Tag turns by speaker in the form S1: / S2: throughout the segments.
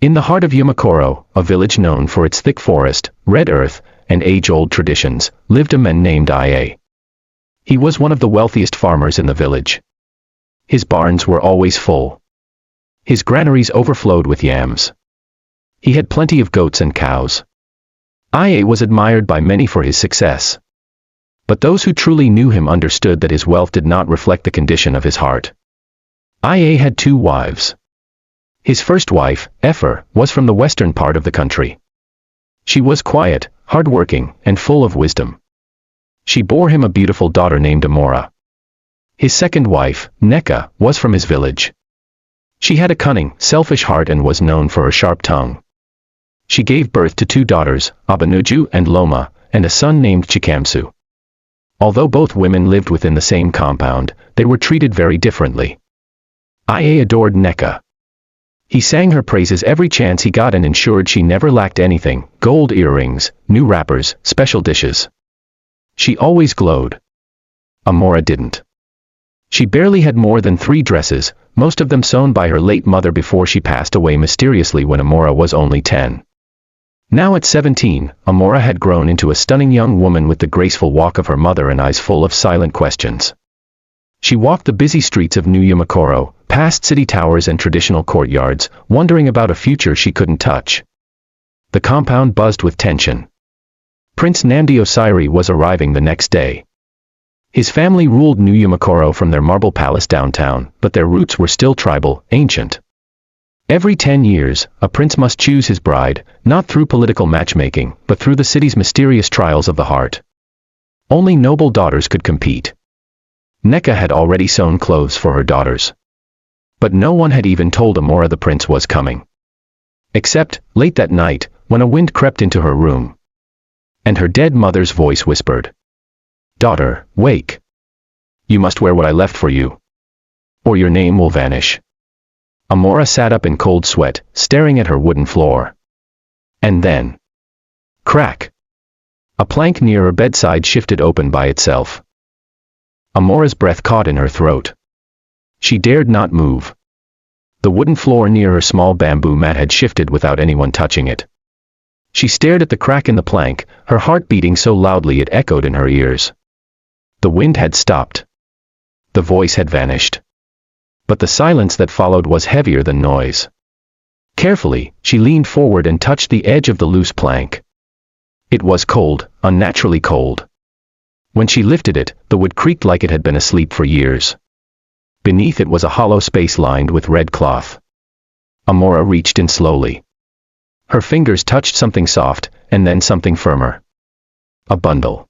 S1: In the heart of Yamakoro, a village known for its thick forest, red earth, and age-old traditions, lived a man named Ia. He was one of the wealthiest farmers in the village. His barns were always full. His granaries overflowed with yams. He had plenty of goats and cows. Ia was admired by many for his success. But those who truly knew him understood that his wealth did not reflect the condition of his heart. Ia had 2 wives. His first wife, Efer, was from the western part of the country. She was quiet, hard-working, and full of wisdom. She bore him a beautiful daughter named Amora. His second wife, Neka, was from his village. She had a cunning, selfish heart and was known for her sharp tongue. She gave birth to 2 daughters, Abanuju and Loma, and a son named Chikamsu. Although both women lived within the same compound, they were treated very differently. Ia adored Neka. He sang her praises every chance he got and ensured she never lacked anything: gold earrings, new wrappers, special dishes. She always glowed. Amora didn't. She barely had more than 3 dresses, most of them sewn by her late mother before she passed away mysteriously when Amora was only 10. Now at 17, Amora had grown into a stunning young woman with the graceful walk of her mother and eyes full of silent questions. She walked the busy streets of New Yamakoro, past city towers and traditional courtyards, wondering about a future she couldn't touch. The compound buzzed with tension. Prince Namdi Osiri was arriving the next day. His family ruled New Yamakoro from their marble palace downtown, but their roots were still tribal, ancient. Every 10 years, a prince must choose his bride, not through political matchmaking, but through the city's mysterious trials of the heart. Only noble daughters could compete. Neka had already sewn clothes for her daughters. But no one had even told Amora the prince was coming. Except, late that night, when a wind crept into her room. And her dead mother's voice whispered, "Daughter, wake. You must wear what I left for you, or your name will vanish." Amora sat up in cold sweat, staring at her wooden floor. And then, crack! A plank near her bedside shifted open by itself. Amora's breath caught in her throat. She dared not move. The wooden floor near her small bamboo mat had shifted without anyone touching it. She stared at the crack in the plank, her heart beating so loudly it echoed in her ears. The wind had stopped. The voice had vanished. But the silence that followed was heavier than noise. Carefully, she leaned forward and touched the edge of the loose plank. It was cold, unnaturally cold. When she lifted it, the wood creaked like it had been asleep for years. Beneath it was a hollow space lined with red cloth. Amora reached in slowly. Her fingers touched something soft, and then something firmer. A bundle.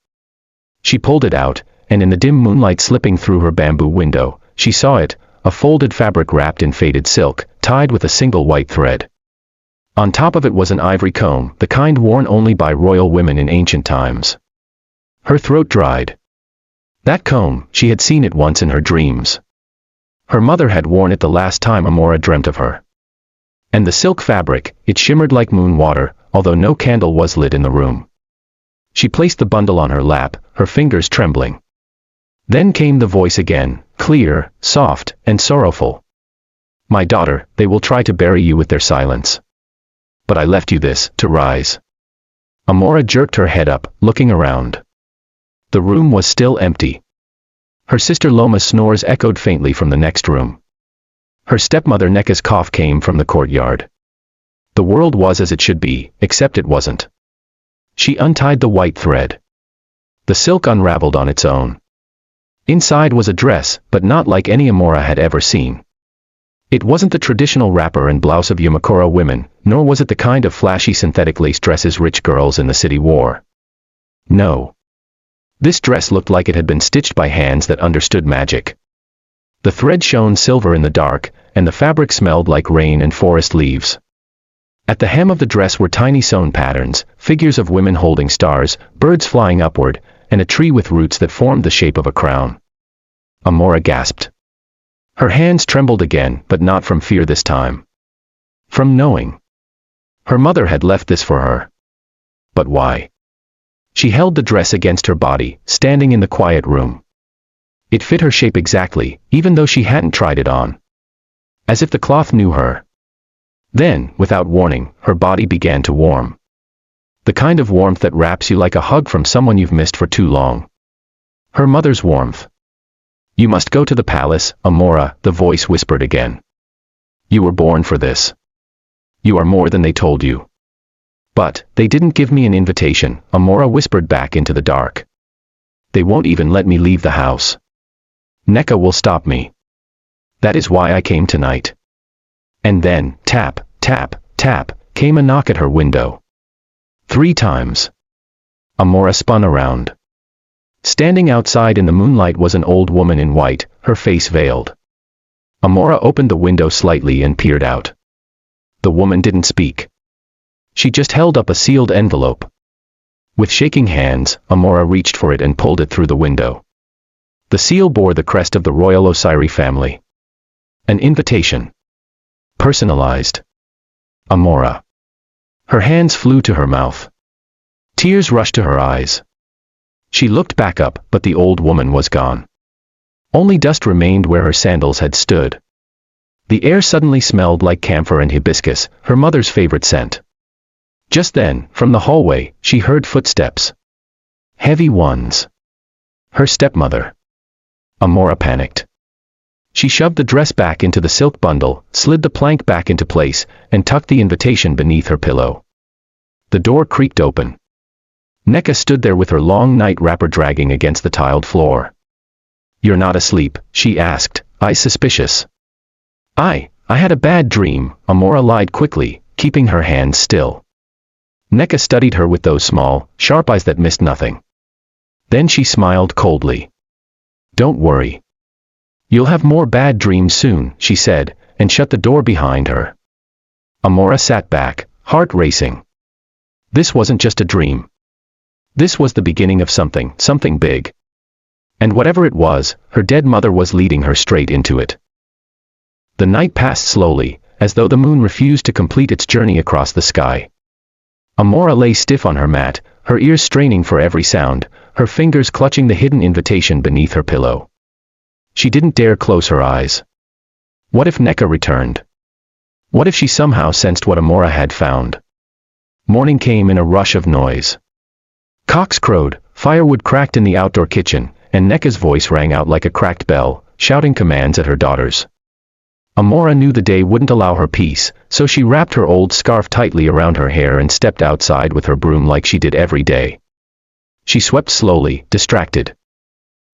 S1: She pulled it out, and in the dim moonlight slipping through her bamboo window, she saw it, a folded fabric wrapped in faded silk, tied with a single white thread. On top of it was an ivory comb, the kind worn only by royal women in ancient times. Her throat dried. That comb, she had seen it once in her dreams. Her mother had worn it the last time Amora dreamt of her. And the silk fabric, it shimmered like moon water, although no candle was lit in the room. She placed the bundle on her lap, her fingers trembling. Then came the voice again, clear, soft, and sorrowful. "My daughter, they will try to bury you with their silence. But I left you this, to rise." Amora jerked her head up, looking around. The room was still empty. Her sister Loma's snores echoed faintly from the next room. Her stepmother Neka's cough came from the courtyard. The world was as it should be, except it wasn't. She untied the white thread. The silk unraveled on its own. Inside was a dress, but not like any Amora had ever seen. It wasn't the traditional wrapper and blouse of Yamakoro women, nor was it the kind of flashy synthetic lace dresses rich girls in the city wore. No. This dress looked like it had been stitched by hands that understood magic. The thread shone silver in the dark, and the fabric smelled like rain and forest leaves. At the hem of the dress were tiny sewn patterns, figures of women holding stars, birds flying upward, and a tree with roots that formed the shape of a crown. Amora gasped. Her hands trembled again, but not from fear this time. From knowing. Her mother had left this for her. But why? She held the dress against her body, standing in the quiet room. It fit her shape exactly, even though she hadn't tried it on. As if the cloth knew her. Then, without warning, her body began to warm. The kind of warmth that wraps you like a hug from someone you've missed for too long. Her mother's warmth. You must go to the palace, Amora, the voice whispered again. You were born for this. You are more than they told you. But, they didn't give me an invitation, Amora whispered back into the dark. They won't even let me leave the house. Neka will stop me. That is why I came tonight. And then, tap, tap, tap, came a knock at her window. 3 times. Amora spun around. Standing outside in the moonlight was an old woman in white, her face veiled. Amora opened the window slightly and peered out. The woman didn't speak. She just held up a sealed envelope. With shaking hands, Amora reached for it and pulled it through the window. The seal bore the crest of the royal Osiri family. An invitation. Personalized. Amora. Her hands flew to her mouth. Tears rushed to her eyes. She looked back up, but the old woman was gone. Only dust remained where her sandals had stood. The air suddenly smelled like camphor and hibiscus, her mother's favorite scent. Just then, from the hallway, she heard footsteps. Heavy ones. Her stepmother. Amora panicked. She shoved the dress back into the silk bundle, slid the plank back into place, and tucked the invitation beneath her pillow. The door creaked open. Neka stood there with her long night wrapper dragging against the tiled floor. You're not asleep, she asked, eyes suspicious. I had a bad dream, Amora lied quickly, keeping her hands still. Neka studied her with those small, sharp eyes that missed nothing. Then she smiled coldly. Don't worry. You'll have more bad dreams soon, she said, and shut the door behind her. Amora sat back, heart racing. This wasn't just a dream. This was the beginning of something big. And whatever it was, her dead mother was leading her straight into it. The night passed slowly, as though the moon refused to complete its journey across the sky. Amora lay stiff on her mat, her ears straining for every sound, her fingers clutching the hidden invitation beneath her pillow. She didn't dare close her eyes. What if Neka returned? What if she somehow sensed what Amora had found? Morning came in a rush of noise. Cocks crowed, firewood cracked in the outdoor kitchen, and Neka's voice rang out like a cracked bell, shouting commands at her daughters. Amora knew the day wouldn't allow her peace, so she wrapped her old scarf tightly around her hair and stepped outside with her broom like she did every day. She swept slowly, distracted.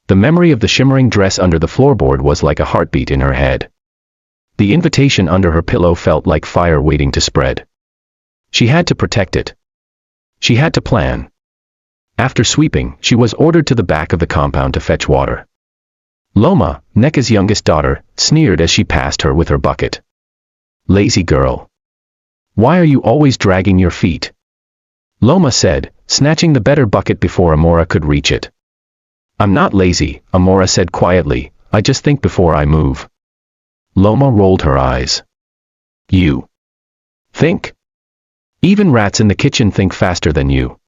S1: The memory of the shimmering dress under the floorboard was like a heartbeat in her head. The invitation under her pillow felt like fire waiting to spread. She had to protect it. She had to plan. After sweeping, she was ordered to the back of the compound to fetch water. Loma, Neka's youngest daughter, sneered as she passed her with her bucket. Lazy girl. Why are you always dragging your feet? Loma said, snatching the better bucket before Amora could reach it. I'm not lazy, Amora said quietly, I just think before I move. Loma rolled her eyes. You think? Even rats in the kitchen think faster than you.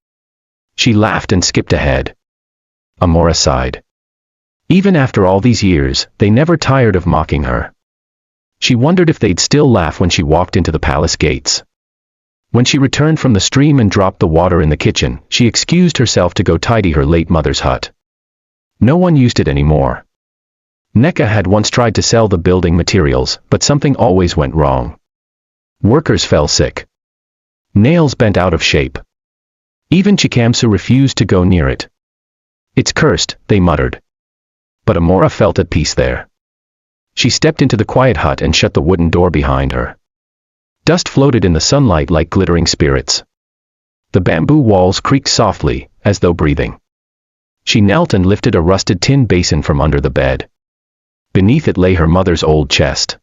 S1: She laughed and skipped ahead. Amora sighed. Even after all these years, they never tired of mocking her. She wondered if they'd still laugh when she walked into the palace gates. When she returned from the stream and dropped the water in the kitchen, she excused herself to go tidy her late mother's hut. No one used it anymore. Neka had once tried to sell the building materials, but something always went wrong. Workers fell sick. Nails bent out of shape. Even Chikamsu refused to go near it. It's cursed, they muttered. But Amora felt at peace there. She stepped into the quiet hut and shut the wooden door behind her. Dust floated in the sunlight like glittering spirits. The bamboo walls creaked softly, as though breathing. She knelt and lifted a rusted tin basin from under the bed. Beneath it lay her mother's old chest.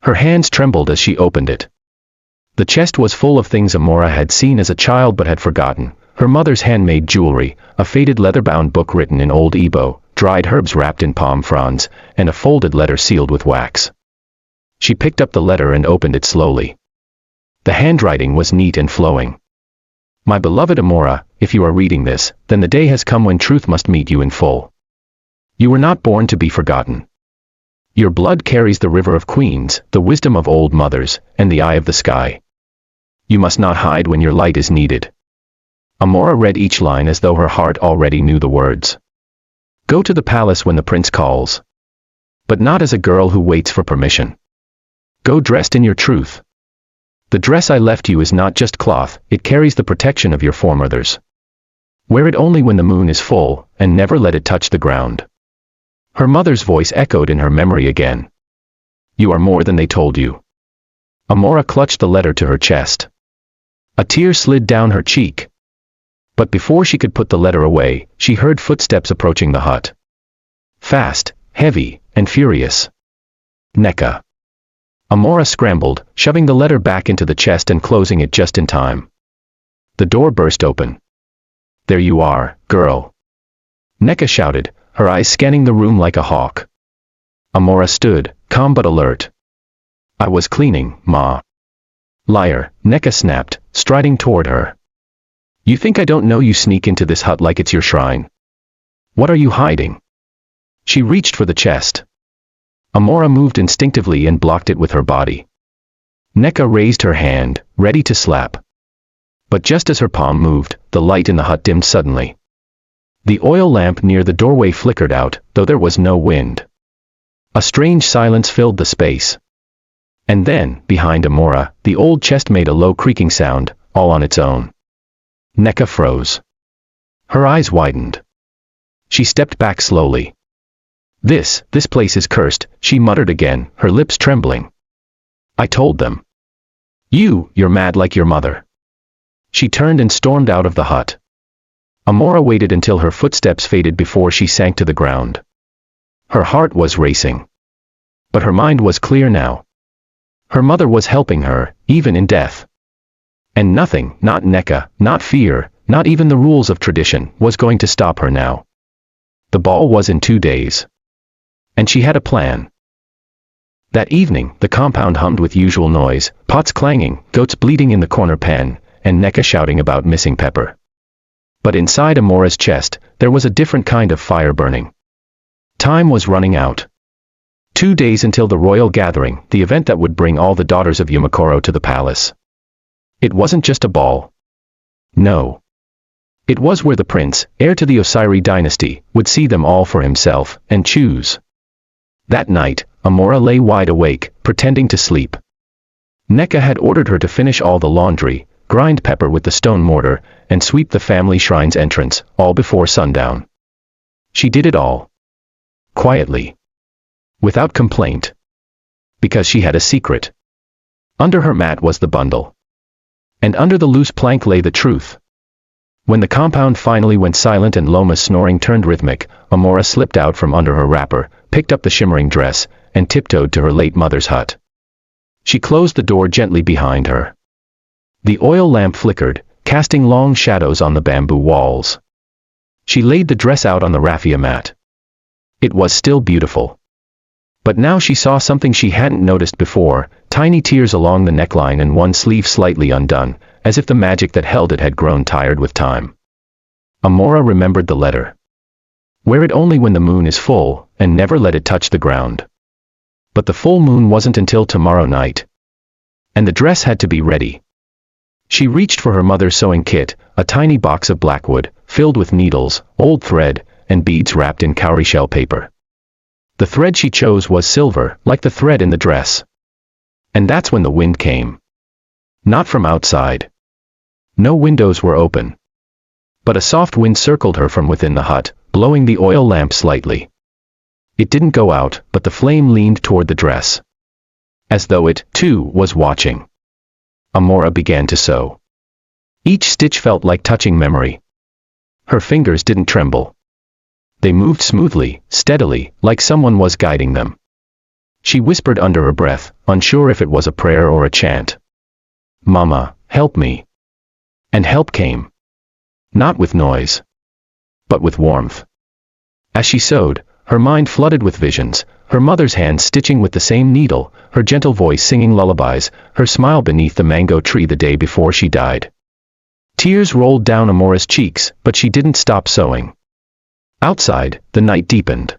S1: Her hands trembled as she opened it. The chest was full of things Amora had seen as a child but had forgotten, her mother's handmade jewelry, a faded leather-bound book written in Old Igbo, dried herbs wrapped in palm fronds, and a folded letter sealed with wax. She picked up the letter and opened it slowly. The handwriting was neat and flowing. My beloved Amora, if you are reading this, then the day has come when truth must meet you in full. You were not born to be forgotten. Your blood carries the river of queens, the wisdom of old mothers, and the eye of the sky. You must not hide when your light is needed. Amora read each line as though her heart already knew the words. Go to the palace when the prince calls. But not as a girl who waits for permission. Go dressed in your truth. The dress I left you is not just cloth, it carries the protection of your foremothers. Wear it only when the moon is full, and never let it touch the ground. Her mother's voice echoed in her memory again. You are more than they told you. Amora clutched the letter to her chest. A tear slid down her cheek. But before she could put the letter away, she heard footsteps approaching the hut. Fast, heavy, and furious. Nneka. Amora scrambled, shoving the letter back into the chest and closing it just in time. The door burst open. There you are, girl. Nneka shouted, her eyes scanning the room like a hawk. Amora stood, calm but alert. I was cleaning, Ma. Liar, Nneka snapped, striding toward her. You think I don't know you sneak into this hut like it's your shrine? What are you hiding? She reached for the chest. Amora moved instinctively and blocked it with her body. Nneka raised her hand, ready to slap. But just as her palm moved, the light in the hut dimmed suddenly. The oil lamp near the doorway flickered out, though there was no wind. A strange silence filled the space. And then, behind Amora, the old chest made a low creaking sound, all on its own. Nneka froze. Her eyes widened. She stepped back slowly. This place is cursed, she muttered again, her lips trembling. I told them. You're mad like your mother. She turned and stormed out of the hut. Amora waited until her footsteps faded before she sank to the ground. Her heart was racing. But her mind was clear now. Her mother was helping her, even in death. And nothing, not Nneka, not fear, not even the rules of tradition, was going to stop her now. The ball was in 2 days. And she had a plan. That evening, the compound hummed with usual noise, pots clanging, goats bleating in the corner pen, and Nneka shouting about missing Pepper. But inside Amora's chest, there was a different kind of fire burning. Time was running out. 2 days until the royal gathering, the event that would bring all the daughters of Yumakoro to the palace. It wasn't just a ball. No. It was where the prince, heir to the Osiri dynasty, would see them all for himself, and choose. That night, Amora lay wide awake, pretending to sleep. Nneka had ordered her to finish all the laundry, grind Pepper with the stone mortar, and sweep the family shrine's entrance, all before sundown. She did it all. Quietly. Without complaint. Because she had a secret. Under her mat was the bundle. And under the loose plank lay the truth. When the compound finally went silent and Loma's snoring turned rhythmic, Amora slipped out from under her wrapper, picked up the shimmering dress, and tiptoed to her late mother's hut. She closed the door gently behind her. The oil lamp flickered, casting long shadows on the bamboo walls. She laid the dress out on the raffia mat. It was still beautiful. But now she saw something she hadn't noticed before, tiny tears along the neckline and one sleeve slightly undone, as if the magic that held it had grown tired with time. Amora remembered the letter. Wear it only when the moon is full, and never let it touch the ground. But the full moon wasn't until tomorrow night. And the dress had to be ready. She reached for her mother's sewing kit, a tiny box of blackwood, filled with needles, old thread, and beads wrapped in cowrie shell paper. The thread she chose was silver, like the thread in the dress. And that's when the wind came. Not from outside. No windows were open. But a soft wind circled her from within the hut, blowing the oil lamp slightly. It didn't go out, but the flame leaned toward the dress. As though it, too, was watching. Amora began to sew. Each stitch felt like touching memory. Her fingers didn't tremble. They moved smoothly, steadily, like someone was guiding them. She whispered under her breath, unsure if it was a prayer or a chant. Mama, help me. And help came. Not with noise. But with warmth. As she sewed, her mind flooded with visions, her mother's hand stitching with the same needle, her gentle voice singing lullabies, her smile beneath the mango tree the day before she died. Tears rolled down Amora's cheeks, but she didn't stop sewing. Outside, the night deepened.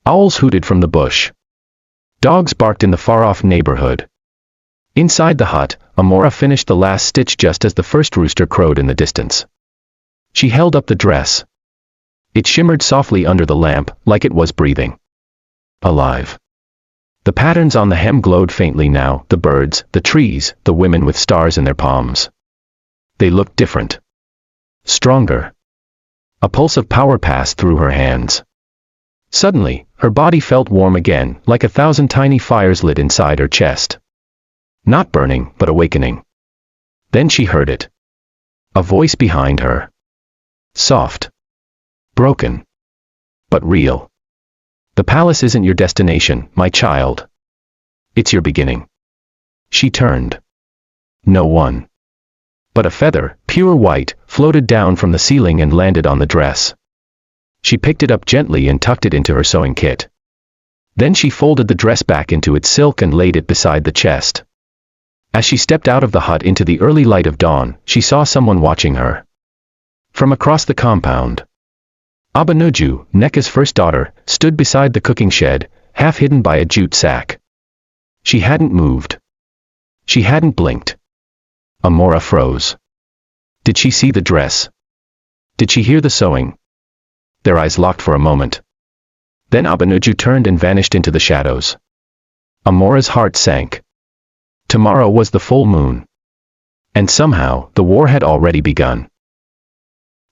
S1: Owls hooted from the bush. Dogs barked in the far-off neighborhood. Inside the hut, Amora finished the last stitch just as the first rooster crowed in the distance. She held up the dress. It shimmered softly under the lamp, like it was breathing. Alive. The patterns on the hem glowed faintly now, the birds, the trees, the women with stars in their palms. They looked different. Stronger. A pulse of power passed through her hands. Suddenly, her body felt warm again, like 1,000 tiny fires lit inside her chest. Not burning, but awakening. Then she heard it. A voice behind her. Soft. Broken. But real. The palace isn't your destination, my child. It's your beginning. She turned. No one. But a feather, pure white, floated down from the ceiling and landed on the dress. She picked it up gently and tucked it into her sewing kit. Then she folded the dress back into its silk and laid it beside the chest. As she stepped out of the hut into the early light of dawn, she saw someone watching her. From across the compound. Abanuju, Neka's first daughter, stood beside the cooking shed, half hidden by a jute sack. She hadn't moved. She hadn't blinked. Amora froze. Did she see the dress? Did she hear the sewing? Their eyes locked for a moment. Then Abanuju turned and vanished into the shadows. Amora's heart sank. Tomorrow was the full moon. And somehow, the war had already begun.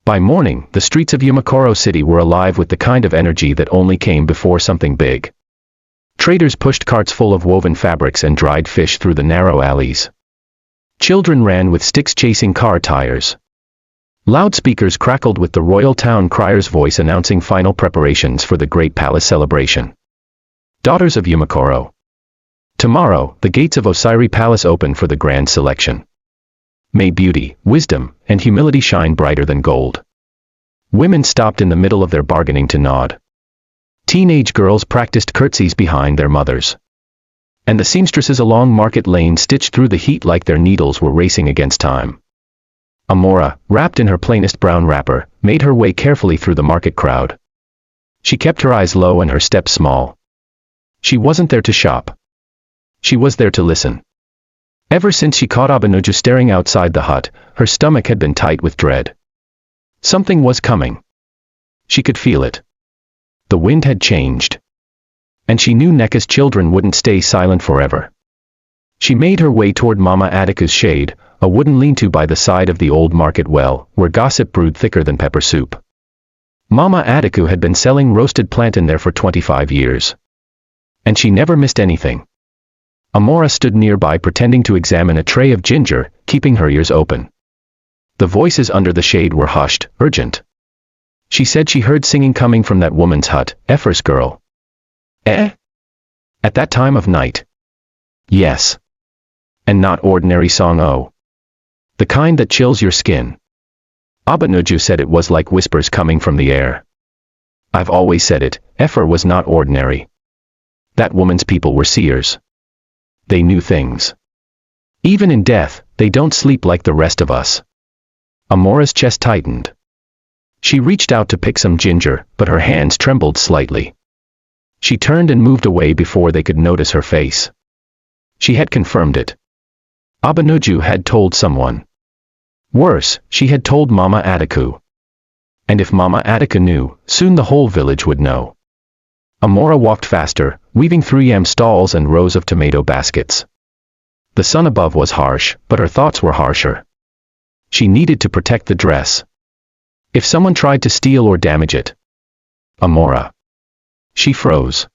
S1: By morning, the streets of Yamakoro City were alive with the kind of energy that only came before something big. Traders pushed carts full of woven fabrics and dried fish through the narrow alleys. Children ran with sticks chasing car tires. Loudspeakers crackled with the royal town crier's voice announcing final preparations for the great palace celebration. Daughters of Yamakoro. Tomorrow, the gates of Osiri Palace open for the grand selection. May beauty, wisdom, and humility shine brighter than gold. Women stopped in the middle of their bargaining to nod. Teenage girls practiced curtsies behind their mothers. And the seamstresses along Market Lane stitched through the heat like their needles were racing against time. Amora, wrapped in her plainest brown wrapper, made her way carefully through the market crowd. She kept her eyes low and her steps small. She wasn't there to shop. She was there to listen. Ever since she caught Abanuju staring outside the hut, her stomach had been tight with dread. Something was coming. She could feel it. The wind had changed. And she knew Neka's children wouldn't stay silent forever. She made her way toward Mama Atiku's shade, a wooden lean-to by the side of the old market well, where gossip brewed thicker than pepper soup. Mama Atiku had been selling roasted plantain there for 25 years. And she never missed anything. Amora stood nearby pretending to examine a tray of ginger, keeping her ears open. The voices under the shade were hushed, urgent. She said she heard singing coming from that woman's hut, Effer's girl. Eh? At that time of night? Yes. And not ordinary song, oh. The kind that chills your skin. Abanuju said it was like whispers coming from the air. I've always said it, Effer was not ordinary. That woman's people were seers. They knew things. Even in death, they don't sleep like the rest of us. Amora's chest tightened. She reached out to pick some ginger, but her hands trembled slightly. She turned and moved away before they could notice her face. She had confirmed it. Abanuju had told someone. Worse, she had told Mama Atiku. And if Mama Atiku knew, soon the whole village would know. Amora walked faster, weaving through yam stalls and rows of tomato baskets. The sun above was harsh, but her thoughts were harsher. She needed to protect the dress. If someone tried to steal or damage it. Amora. She froze.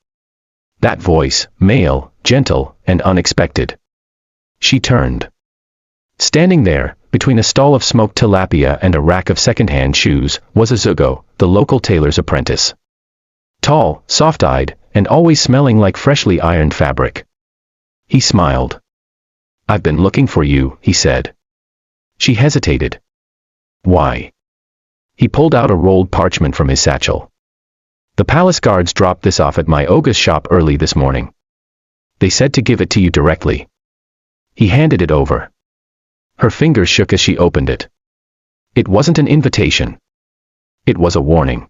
S1: That voice, male, gentle, and unexpected. She turned. Standing there, between a stall of smoked tilapia and a rack of second-hand shoes, was Azugo, the local tailor's apprentice. Tall, soft-eyed, and always smelling like freshly ironed fabric. He smiled. I've been looking for you, he said. She hesitated. Why? He pulled out a rolled parchment from his satchel. The palace guards dropped this off at my Oga's shop early this morning. They said to give it to you directly. He handed it over. Her fingers shook as she opened it. It wasn't an invitation. It was a warning.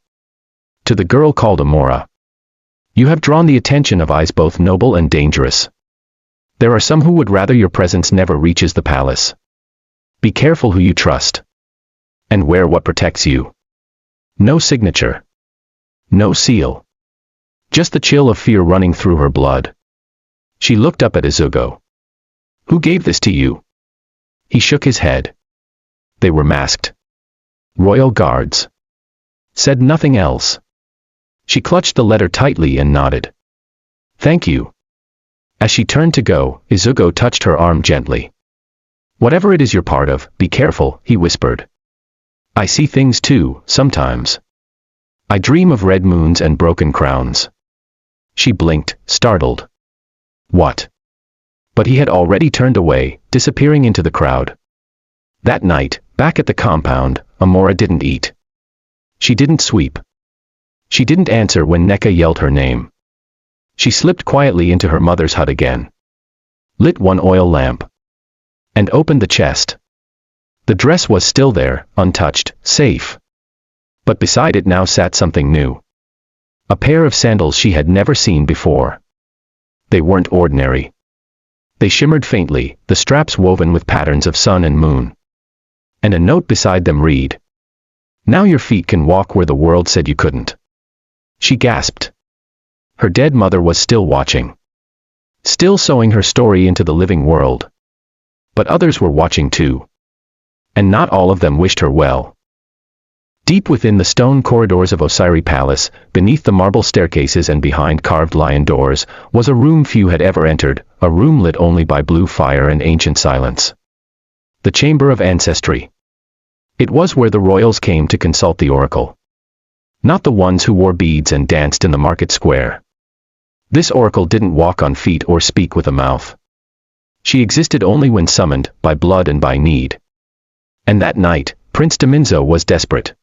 S1: To the girl called Amora. You have drawn the attention of eyes both noble and dangerous. There are some who would rather your presence never reaches the palace. Be careful who you trust. And wear what protects you. No signature. No seal. Just the chill of fear running through her blood. She looked up at Izugo. Who gave this to you? He shook his head. They were masked. Royal guards. Said nothing else. She clutched the letter tightly and nodded. Thank you. As she turned to go, Izugo touched her arm gently. Whatever it is you're part of, be careful, he whispered. I see things too, sometimes. I dream of red moons and broken crowns. She blinked, startled. What? But he had already turned away, disappearing into the crowd. That night, back at the compound, Amora didn't eat. She didn't sweep. She didn't answer when Neka yelled her name. She slipped quietly into her mother's hut again. Lit one oil lamp. And opened the chest. The dress was still there, untouched, safe. But beside it now sat something new. A pair of sandals she had never seen before. They weren't ordinary. They shimmered faintly, the straps woven with patterns of sun and moon. And a note beside them read, "Now your feet can walk where the world said you couldn't." She gasped. Her dead mother was still watching. Still sewing her story into the living world. But others were watching too. And not all of them wished her well. Deep within the stone corridors of Osiri Palace, beneath the marble staircases and behind carved lion doors, was a room few had ever entered, a room lit only by blue fire and ancient silence. The Chamber of Ancestry. It was where the royals came to consult the oracle. Not the ones who wore beads and danced in the market square. This oracle didn't walk on feet or speak with a mouth. She existed only when summoned, by blood and by need. And that night, Prince Dominzo was desperate.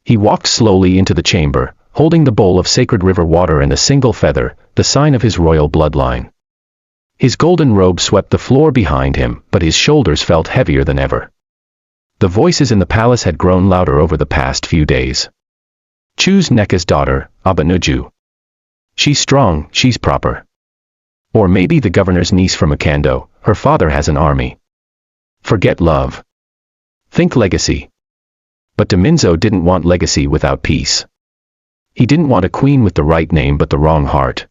S1: He walked slowly into the chamber, holding the bowl of sacred river water and a single feather, the sign of his royal bloodline. His golden robe swept the floor behind him, but his shoulders felt heavier than ever. The voices in the palace had grown louder over the past few days. Choose Neka's daughter, Abanuju. She's strong, she's proper. Or maybe the governor's niece from Akando, her father has an army. Forget love. Think legacy. But Dominzo didn't want legacy without peace. He didn't want a queen with the right name but the wrong heart.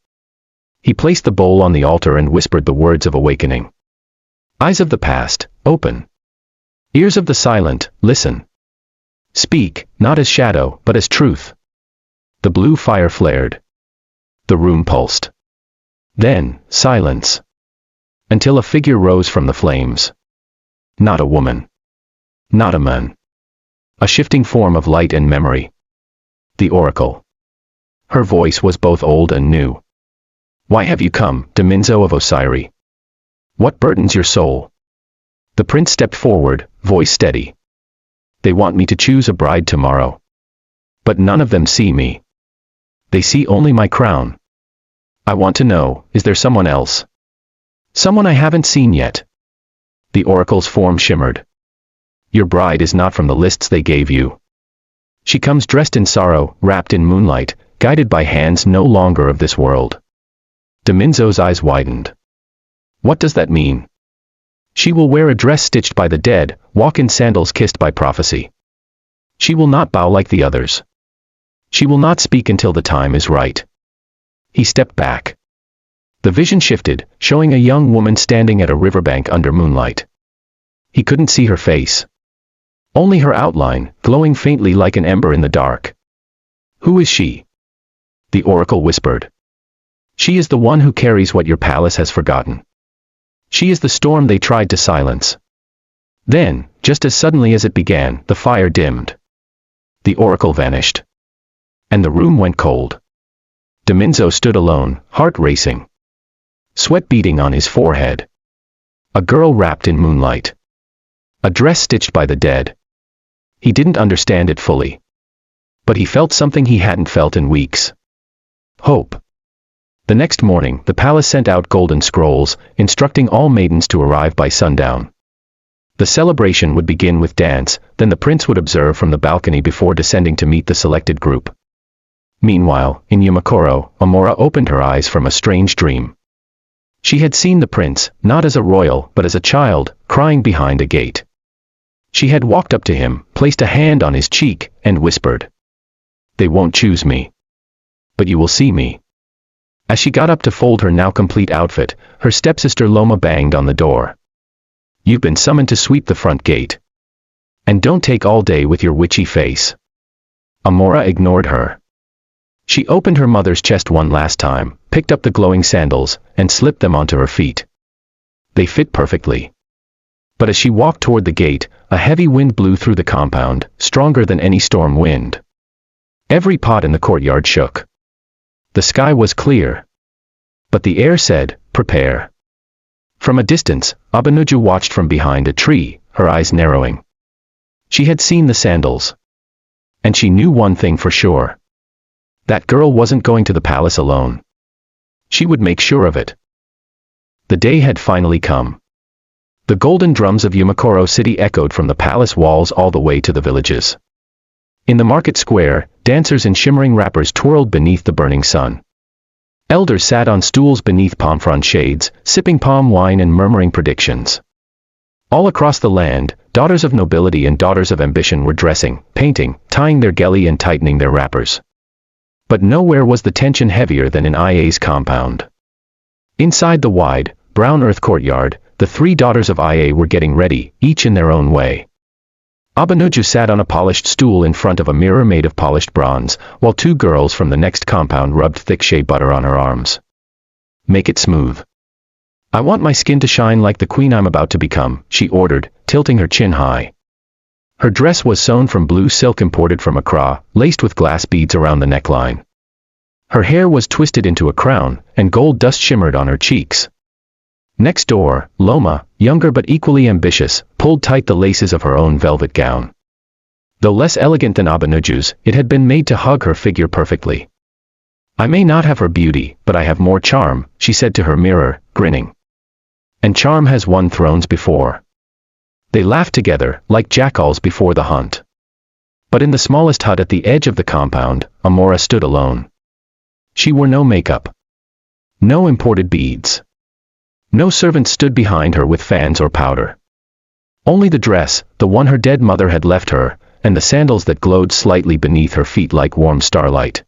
S1: He placed the bowl on the altar and whispered the words of awakening. Eyes of the past, open. Ears of the silent, listen. Speak, not as shadow, but as truth. The blue fire flared. The room pulsed. Then, silence. Until a figure rose from the flames. Not a woman. Not a man. A shifting form of light and memory. The oracle. Her voice was both old and new. Why have you come, Dominzo of Osiri? What burdens your soul? The prince stepped forward, voice steady. They want me to choose a bride tomorrow. But none of them see me. They see only my crown. I want to know, is there someone else? Someone I haven't seen yet. The oracle's form shimmered. Your bride is not from the lists they gave you. She comes dressed in sorrow, wrapped in moonlight, guided by hands no longer of this world. Dominzo's eyes widened. What does that mean? She will wear a dress stitched by the dead, walk in sandals kissed by prophecy. She will not bow like the others. She will not speak until the time is right. He stepped back. The vision shifted, showing a young woman standing at a riverbank under moonlight. He couldn't see her face. Only her outline, glowing faintly like an ember in the dark. Who is she? The oracle whispered. She is the one who carries what your palace has forgotten. She is the storm they tried to silence. Then, just as suddenly as it began, the fire dimmed. The oracle vanished. And the room went cold. Dominzo stood alone, heart racing. Sweat beading on his forehead. A girl wrapped in moonlight. A dress stitched by the dead. He didn't understand it fully. But he felt something he hadn't felt in weeks. Hope. The next morning, the palace sent out golden scrolls, instructing all maidens to arrive by sundown. The celebration would begin with dance, then the prince would observe from the balcony before descending to meet the selected group. Meanwhile, in Yumakoro, Amora opened her eyes from a strange dream. She had seen the prince, not as a royal but as a child, crying behind a gate. She had walked up to him, placed a hand on his cheek, and whispered, "They won't choose me. But you will see me." As she got up to fold her now complete outfit, her stepsister Loma banged on the door. "You've been summoned to sweep the front gate. And don't take all day with your witchy face." Amora ignored her. She opened her mother's chest one last time, picked up the glowing sandals, and slipped them onto her feet. They fit perfectly. But as she walked toward the gate, a heavy wind blew through the compound, stronger than any storm wind. Every pot in the courtyard shook. The sky was clear. But the air said, "Prepare." From a distance, Abanuju watched from behind a tree, her eyes narrowing. She had seen the sandals. And she knew one thing for sure. That girl wasn't going to the palace alone. She would make sure of it. The day had finally come. The golden drums of Yumakoro City echoed from the palace walls all the way to the villages. In the market square, dancers in shimmering wrappers twirled beneath the burning sun. Elders sat on stools beneath palm frond shades, sipping palm wine and murmuring predictions. All across the land, daughters of nobility and daughters of ambition were dressing, painting, tying their geli and tightening their wrappers. But nowhere was the tension heavier than in Ia's compound. Inside the wide, brown earth courtyard, the three daughters of Ia were getting ready, each in their own way. Abanuju sat on a polished stool in front of a mirror made of polished bronze, while two girls from the next compound rubbed thick shea butter on her arms. "Make it smooth. I want my skin to shine like the queen I'm about to become," she ordered, tilting her chin high. Her dress was sewn from blue silk imported from Accra, laced with glass beads around the neckline. Her hair was twisted into a crown, and gold dust shimmered on her cheeks. Next door, Loma, younger but equally ambitious, pulled tight the laces of her own velvet gown. Though less elegant than Abanuju's, it had been made to hug her figure perfectly. "I may not have her beauty, but I have more charm," she said to her mirror, grinning. "And charm has won thrones before." They laughed together, like jackals before the hunt. But in the smallest hut at the edge of the compound, Amora stood alone. She wore no makeup. No imported beads. No servants stood behind her with fans or powder. Only the dress, the one her dead mother had left her, and the sandals that glowed slightly beneath her feet like warm starlight.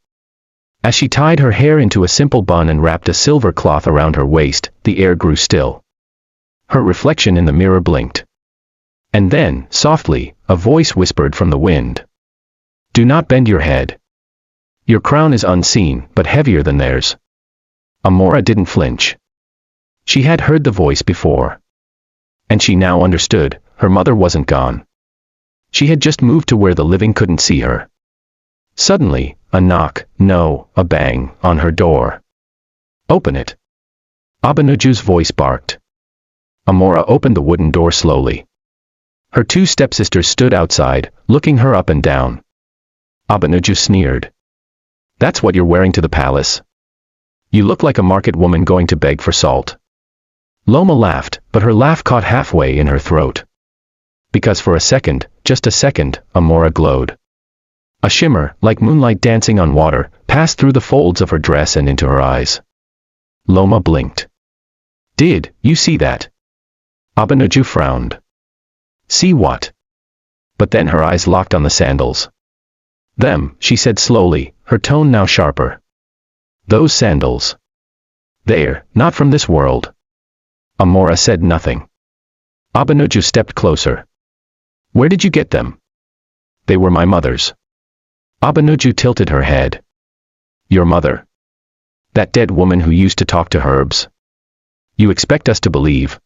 S1: As she tied her hair into a simple bun and wrapped a silver cloth around her waist, the air grew still. Her reflection in the mirror blinked. And then, softly, a voice whispered from the wind. "Do not bend your head. Your crown is unseen, but heavier than theirs." Amora didn't flinch. She had heard the voice before. And she now understood, her mother wasn't gone. She had just moved to where the living couldn't see her. Suddenly, a knock, no, a bang, on her door. "Open it." Abanuju's voice barked. Amora opened the wooden door slowly. Her two stepsisters stood outside, looking her up and down. Abanuju sneered. "That's what you're wearing to the palace? You look like a market woman going to beg for salt." Loma laughed, but her laugh caught halfway in her throat. Because for a second, just a second, Amora glowed. A shimmer, like moonlight dancing on water, passed through the folds of her dress and into her eyes. Loma blinked. "Did you see that?" Abanuju frowned. "See what?" But then her eyes locked on the sandals. "Them," she said slowly, her tone now sharper. "Those sandals. They're not from this world." Amora said nothing. Abanuju stepped closer. "Where did you get them?" "They were my mother's." Abanuju tilted her head. "Your mother? That dead woman who used to talk to herbs? You expect us to believe?"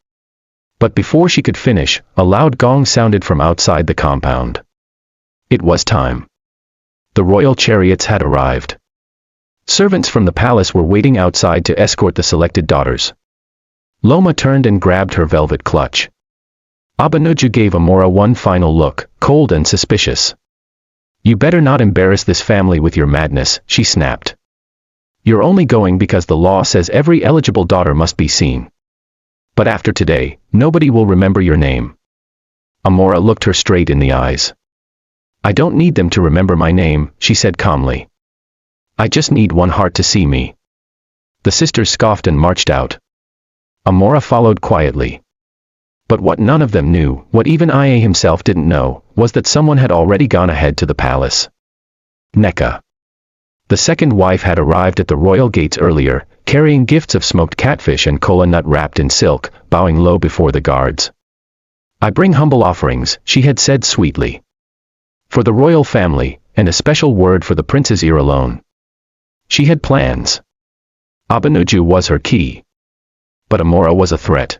S1: But before she could finish, a loud gong sounded from outside the compound. It was time. The royal chariots had arrived. Servants from the palace were waiting outside to escort the selected daughters. Loma turned and grabbed her velvet clutch. Abanuju gave Amora one final look, cold and suspicious. "You better not embarrass this family with your madness," she snapped. "You're only going because the law says every eligible daughter must be seen. But after today, nobody will remember your name." Amora looked her straight in the eyes. "I don't need them to remember my name," she said calmly. I just need one heart to see me. The sisters scoffed and marched out. Amora followed quietly. But what none of them knew, what even Ia himself didn't know, was that someone had already gone ahead to the palace. Nneka. The second wife had arrived at the royal gates earlier, carrying gifts of smoked catfish and kola nut wrapped in silk, bowing low before the guards. I bring humble offerings, she had said sweetly. For the royal family, and a special word for the prince's ear alone. She had plans. Abanuju was her key. But Amora was a threat.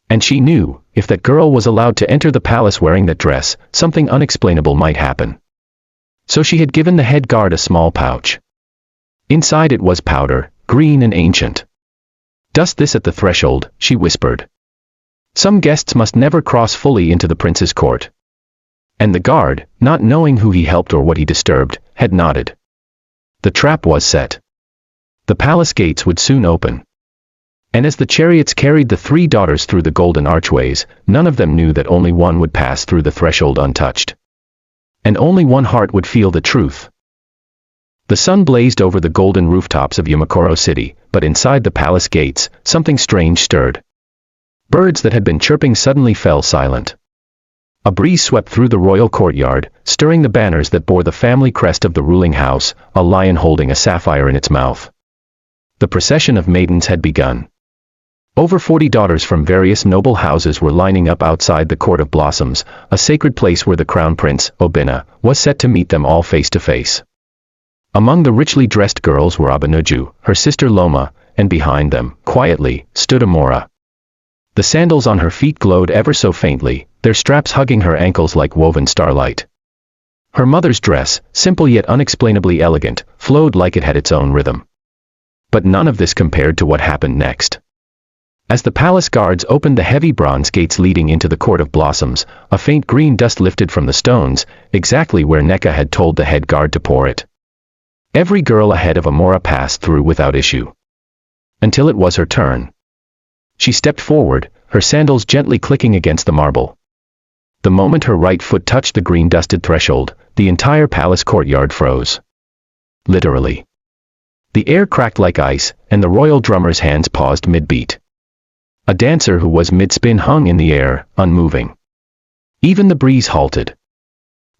S1: And she knew, if that girl was allowed to enter the palace wearing that dress, something unexplainable might happen. So she had given the head guard a small pouch. Inside it was powder, green and ancient. Dust this at the threshold, she whispered. Some guests must never cross fully into the prince's court. And the guard, not knowing who he helped or what he disturbed, had nodded. The trap was set. The palace gates would soon open. And as the chariots carried the three daughters through the golden archways, none of them knew that only one would pass through the threshold untouched. And only one heart would feel the truth. The sun blazed over the golden rooftops of Yamakoro City, but inside the palace gates, something strange stirred. Birds that had been chirping suddenly fell silent. A breeze swept through the royal courtyard, stirring the banners that bore the family crest of the ruling house, a lion holding a sapphire in its mouth. The procession of maidens had begun. Over 40 daughters from various noble houses were lining up outside the Court of Blossoms, a sacred place where the crown prince, Obinna, was set to meet them all face to face. Among the richly dressed girls were Abanuju, her sister Loma, and behind them, quietly, stood Amora. The sandals on her feet glowed ever so faintly, their straps hugging her ankles like woven starlight. Her mother's dress, simple yet unexplainably elegant, flowed like it had its own rhythm. But none of this compared to what happened next. As the palace guards opened the heavy bronze gates leading into the Court of Blossoms, a faint green dust lifted from the stones, exactly where Nneka had told the head guard to pour it. Every girl ahead of Amora passed through without issue. Until it was her turn. She stepped forward, her sandals gently clicking against the marble. The moment her right foot touched the green-dusted threshold, the entire palace courtyard froze. Literally. The air cracked like ice, and the royal drummer's hands paused mid-beat. A dancer who was mid-spin hung in the air, unmoving. Even the breeze halted.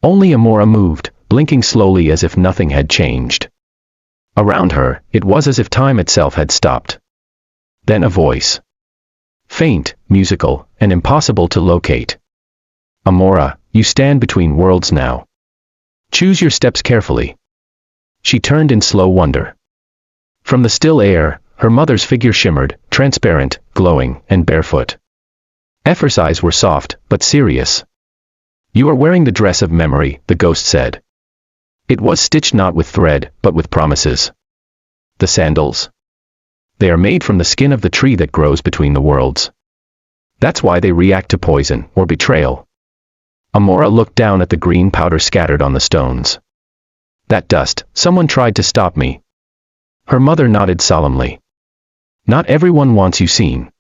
S1: Only Amora moved, blinking slowly as if nothing had changed. Around her, it was as if time itself had stopped. Then a voice. Faint, musical, and impossible to locate. Amora, you stand between worlds now. Choose your steps carefully. She turned in slow wonder. From the still air, her mother's figure shimmered, transparent, glowing, and barefoot. Efra's eyes were soft, but serious. You are wearing the dress of memory, the ghost said. It was stitched not with thread, but with promises. The sandals. They are made from the skin of the tree that grows between the worlds. That's why they react to poison, or betrayal. Amora looked down at the green powder scattered on the stones. That dust, someone tried to stop me. Her mother nodded solemnly. Not everyone wants you seen.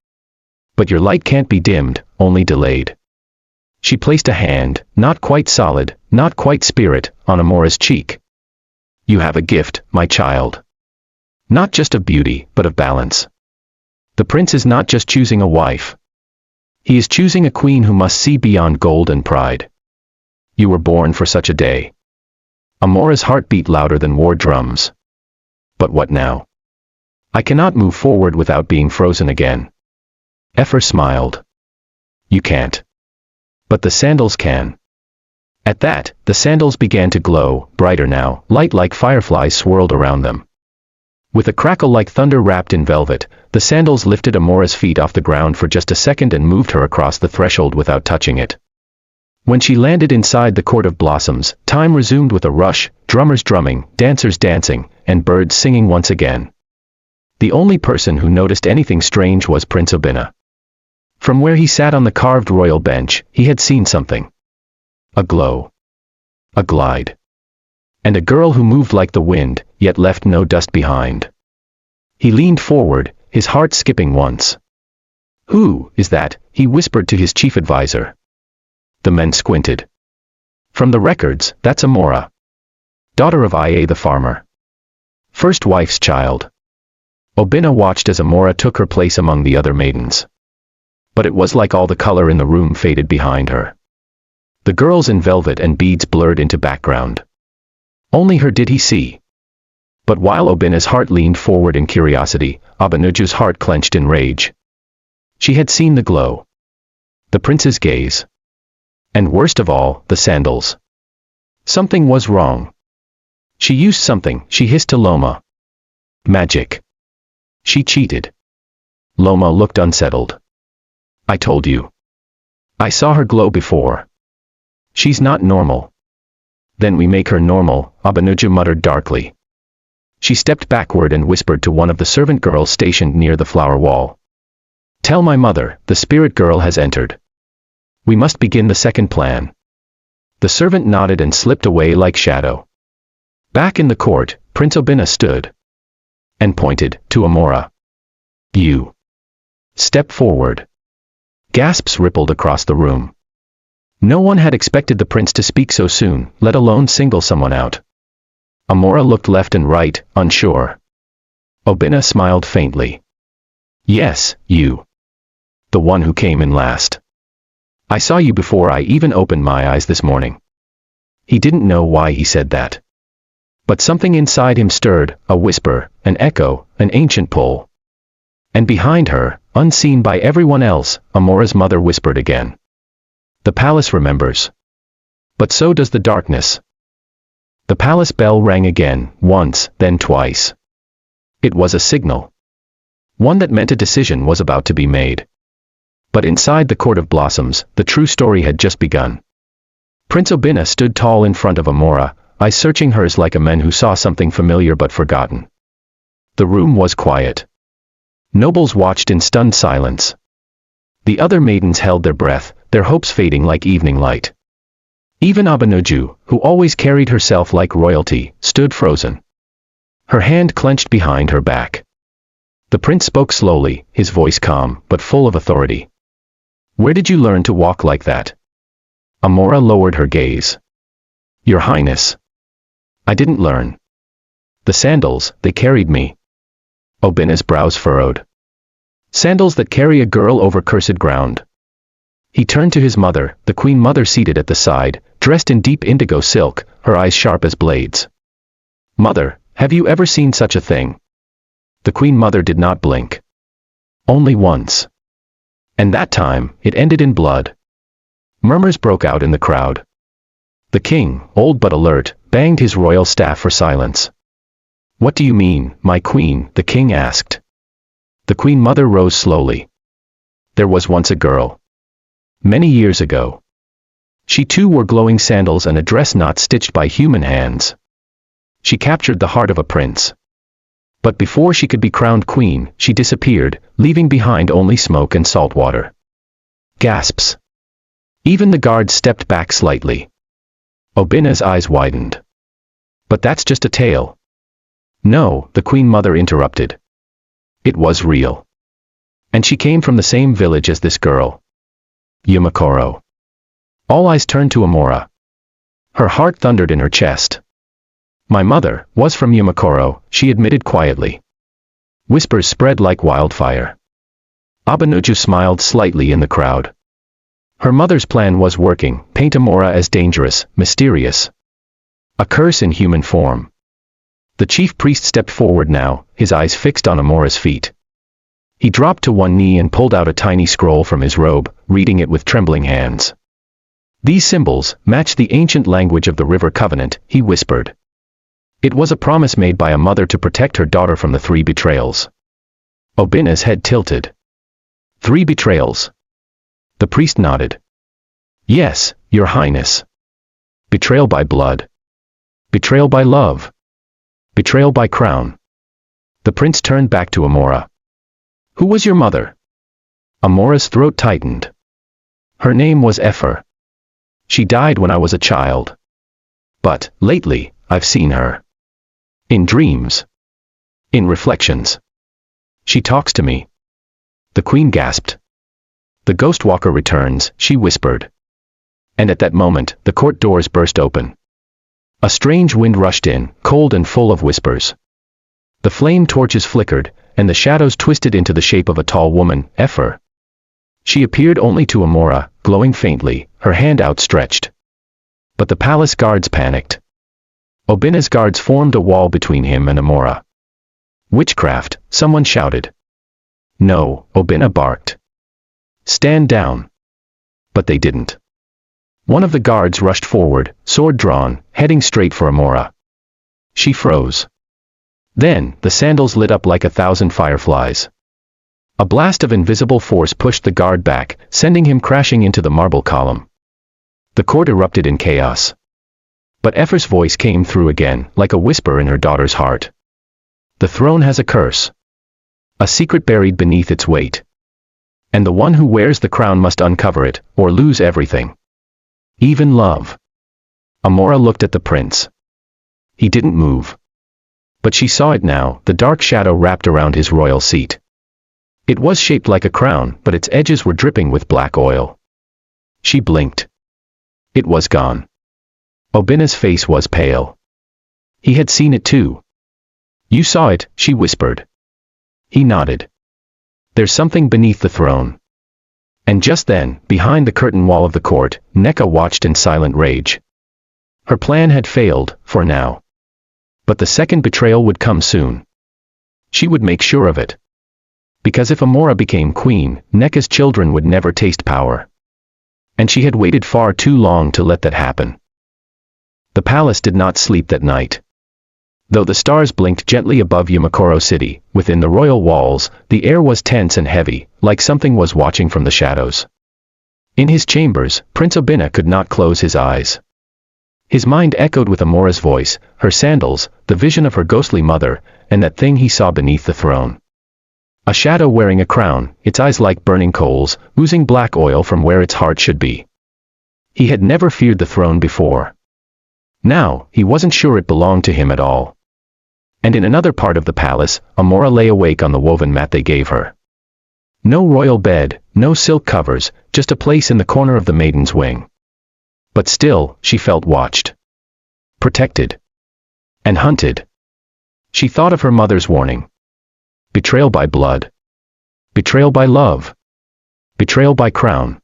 S1: But your light can't be dimmed, only delayed. She placed a hand, not quite solid, not quite spirit, on Amora's cheek. You have a gift, my child. Not just of beauty, but of balance. The prince is not just choosing a wife. He is choosing a queen who must see beyond gold and pride. You were born for such a day. Amora's heart beat louder than war drums. But what now? I cannot move forward without being frozen again. Efra smiled. You can't. But the sandals can. At that, the sandals began to glow, brighter now, light like fireflies swirled around them. With a crackle like thunder wrapped in velvet, the sandals lifted Amora's feet off the ground for just a second and moved her across the threshold without touching it. When she landed inside the Court of Blossoms, time resumed with a rush, drummers drumming, dancers dancing, and birds singing once again. The only person who noticed anything strange was Prince Obinna. From where he sat on the carved royal bench, he had seen something. A glow. A glide. And a girl who moved like the wind, yet left no dust behind. He leaned forward, his heart skipping once. Who is that? He whispered to his chief advisor. The men squinted. From the records, that's Amora. Daughter of Ia the farmer. First wife's child. Obina watched as Amora took her place among the other maidens. But it was like all the color in the room faded behind her. The girls in velvet and beads blurred into background. Only her did he see. But while Obina's heart leaned forward in curiosity, Abanuju's heart clenched in rage. She had seen the glow. The prince's gaze. And worst of all, the sandals. Something was wrong. She used something, she hissed to Loma. Magic. She cheated. Loma looked unsettled. I told you. I saw her glow before. She's not normal. Then we make her normal, Abanuju muttered darkly. She stepped backward and whispered to one of the servant girls stationed near the flower wall. Tell my mother, the spirit girl has entered. We must begin the second plan. The servant nodded and slipped away like shadow. Back in the court, Prince Obina stood. And pointed to Amora. You. Step forward. Gasps rippled across the room. No one had expected the prince to speak so soon, let alone single someone out. Amora looked left and right, unsure. Obina smiled faintly. Yes, you. The one who came in last. I saw you before I even opened my eyes this morning. He didn't know why he said that. But something inside him stirred, a whisper, an echo, an ancient pull. And behind her, unseen by everyone else, Amora's mother whispered again. The palace remembers. But so does the darkness. The palace bell rang again, once, then twice. It was a signal. One that meant a decision was about to be made. But inside the Court of Blossoms, the true story had just begun. Prince Obina stood tall in front of Amora, eyes searching hers like a man who saw something familiar but forgotten. The room was quiet. Nobles watched in stunned silence. The other maidens held their breath, their hopes fading like evening light. Even Abanuju, who always carried herself like royalty, stood frozen. Her hand clenched behind her back. The prince spoke slowly, his voice calm, but full of authority. Where did you learn to walk like that? Amora lowered her gaze. Your Highness. I didn't learn. The sandals, they carried me. Obina's brows furrowed. Sandals that carry a girl over cursed ground. He turned to his mother, the queen mother seated at the side, dressed in deep indigo silk, her eyes sharp as blades. Mother, have you ever seen such a thing? The queen mother did not blink. Only once. And that time, it ended in blood. Murmurs broke out in the crowd. The king, old but alert, banged his royal staff for silence. What do you mean, my queen? The king asked. The queen mother rose slowly. There was once a girl. Many years ago. She too wore glowing sandals and a dress not stitched by human hands. She captured the heart of a prince. But before she could be crowned queen, she disappeared, leaving behind only smoke and salt water. Gasps. Even the guards stepped back slightly. Obina's eyes widened. But that's just a tale. No, the queen mother interrupted. It was real. And she came from the same village as this girl. Yumakoro. All eyes turned to Amora. Her heart thundered in her chest. My mother was from Yumakoro, she admitted quietly. Whispers spread like wildfire. Abanuju smiled slightly in the crowd. Her mother's plan was working, paint Amora as dangerous, mysterious. A curse in human form. The chief priest stepped forward now, his eyes fixed on Amora's feet. He dropped to one knee and pulled out a tiny scroll from his robe, reading it with trembling hands. These symbols match the ancient language of the River Covenant, he whispered. It was a promise made by a mother to protect her daughter from the 3 betrayals. Obina's head tilted. 3 betrayals. The priest nodded. Yes, your highness. Betrayal by blood. Betrayal by love. Betrayal by crown. The prince turned back to Amora. Who was your mother? Amora's throat tightened. Her name was Ephor. She died when I was a child. But, lately, I've seen her. In dreams. In reflections. She talks to me. The queen gasped. The ghost walker returns, she whispered. And at that moment, the court doors burst open. A strange wind rushed in, cold and full of whispers. The flame torches flickered, and the shadows twisted into the shape of a tall woman, Ephor. She appeared only to Amora, glowing faintly, her hand outstretched. But the palace guards panicked. Obina's guards formed a wall between him and Amora. Witchcraft, someone shouted. No, Obina barked. Stand down. But they didn't. One of the guards rushed forward, sword drawn, heading straight for Amora. She froze. Then, the sandals lit up like 1,000 fireflies. A blast of invisible force pushed the guard back, sending him crashing into the marble column. The court erupted in chaos. But Ephor's voice came through again, like a whisper in her daughter's heart. The throne has a curse. A secret buried beneath its weight. And the one who wears the crown must uncover it, or lose everything. Even love. Amora looked at the prince. He didn't move. But she saw it now, the dark shadow wrapped around his royal seat. It was shaped like a crown, but its edges were dripping with black oil. She blinked. It was gone. Obina's face was pale. He had seen it too. You saw it, she whispered. He nodded. There's something beneath the throne. And just then, behind the curtain wall of the court, Nneka watched in silent rage. Her plan had failed, for now. But the second betrayal would come soon. She would make sure of it. Because if Amora became queen, Nneka's children would never taste power. And she had waited far too long to let that happen. The palace did not sleep that night. Though the stars blinked gently above Yamakoro City, within the royal walls, the air was tense and heavy, like something was watching from the shadows. In his chambers, Prince Obina could not close his eyes. His mind echoed with Amora's voice, her sandals, the vision of her ghostly mother, and that thing he saw beneath the throne. A shadow wearing a crown, its eyes like burning coals, oozing black oil from where its heart should be. He had never feared the throne before. Now, he wasn't sure it belonged to him at all. And in another part of the palace, Amora lay awake on the woven mat they gave her. No royal bed, no silk covers, just a place in the corner of the maiden's wing. But still, she felt watched. Protected. And hunted. She thought of her mother's warning. Betrayal by blood. Betrayal by love. Betrayal by crown.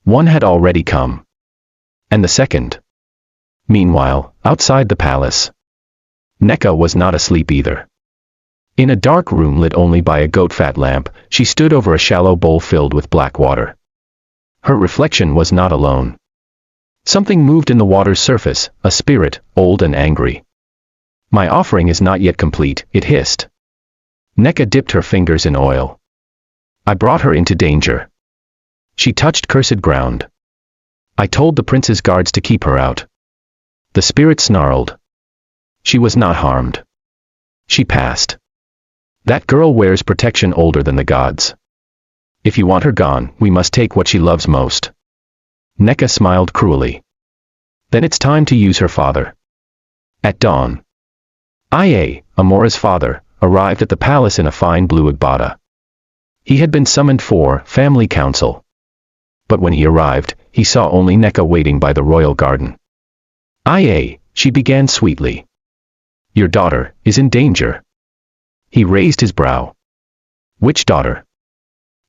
S1: One had already come. And the second. Meanwhile, outside the palace, Nneka was not asleep either. In a dark room lit only by a goat-fat lamp, she stood over a shallow bowl filled with black water. Her reflection was not alone. Something moved in the water's surface, a spirit, old and angry. My offering is not yet complete, it hissed. Nneka dipped her fingers in oil. I brought her into danger. She touched cursed ground. I told the prince's guards to keep her out. The spirit snarled. She was not harmed. She passed. That girl wears protection older than the gods. If you want her gone, we must take what she loves most. Nneka smiled cruelly. Then it's time to use her father. At dawn, Ia, Amora's father, arrived at the palace in a fine blue agbada. He had been summoned for family council. But when he arrived, he saw only Nneka waiting by the royal garden. Ia, she began sweetly. Your daughter is in danger. He raised his brow. Which daughter?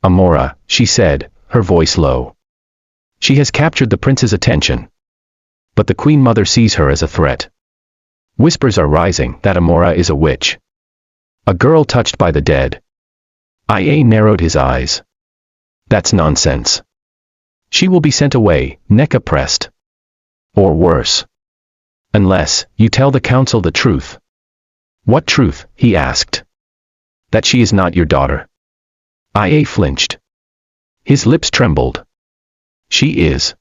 S1: Amora, she said, her voice low. She has captured the prince's attention. But the queen mother sees her as a threat. Whispers are rising that Amora is a witch. A girl touched by the dead. Ia narrowed his eyes. That's nonsense. She will be sent away, Nneka pressed. Or worse. Unless you tell the council the truth. What truth? He asked. That she is not your daughter. Ia flinched. His lips trembled. She is.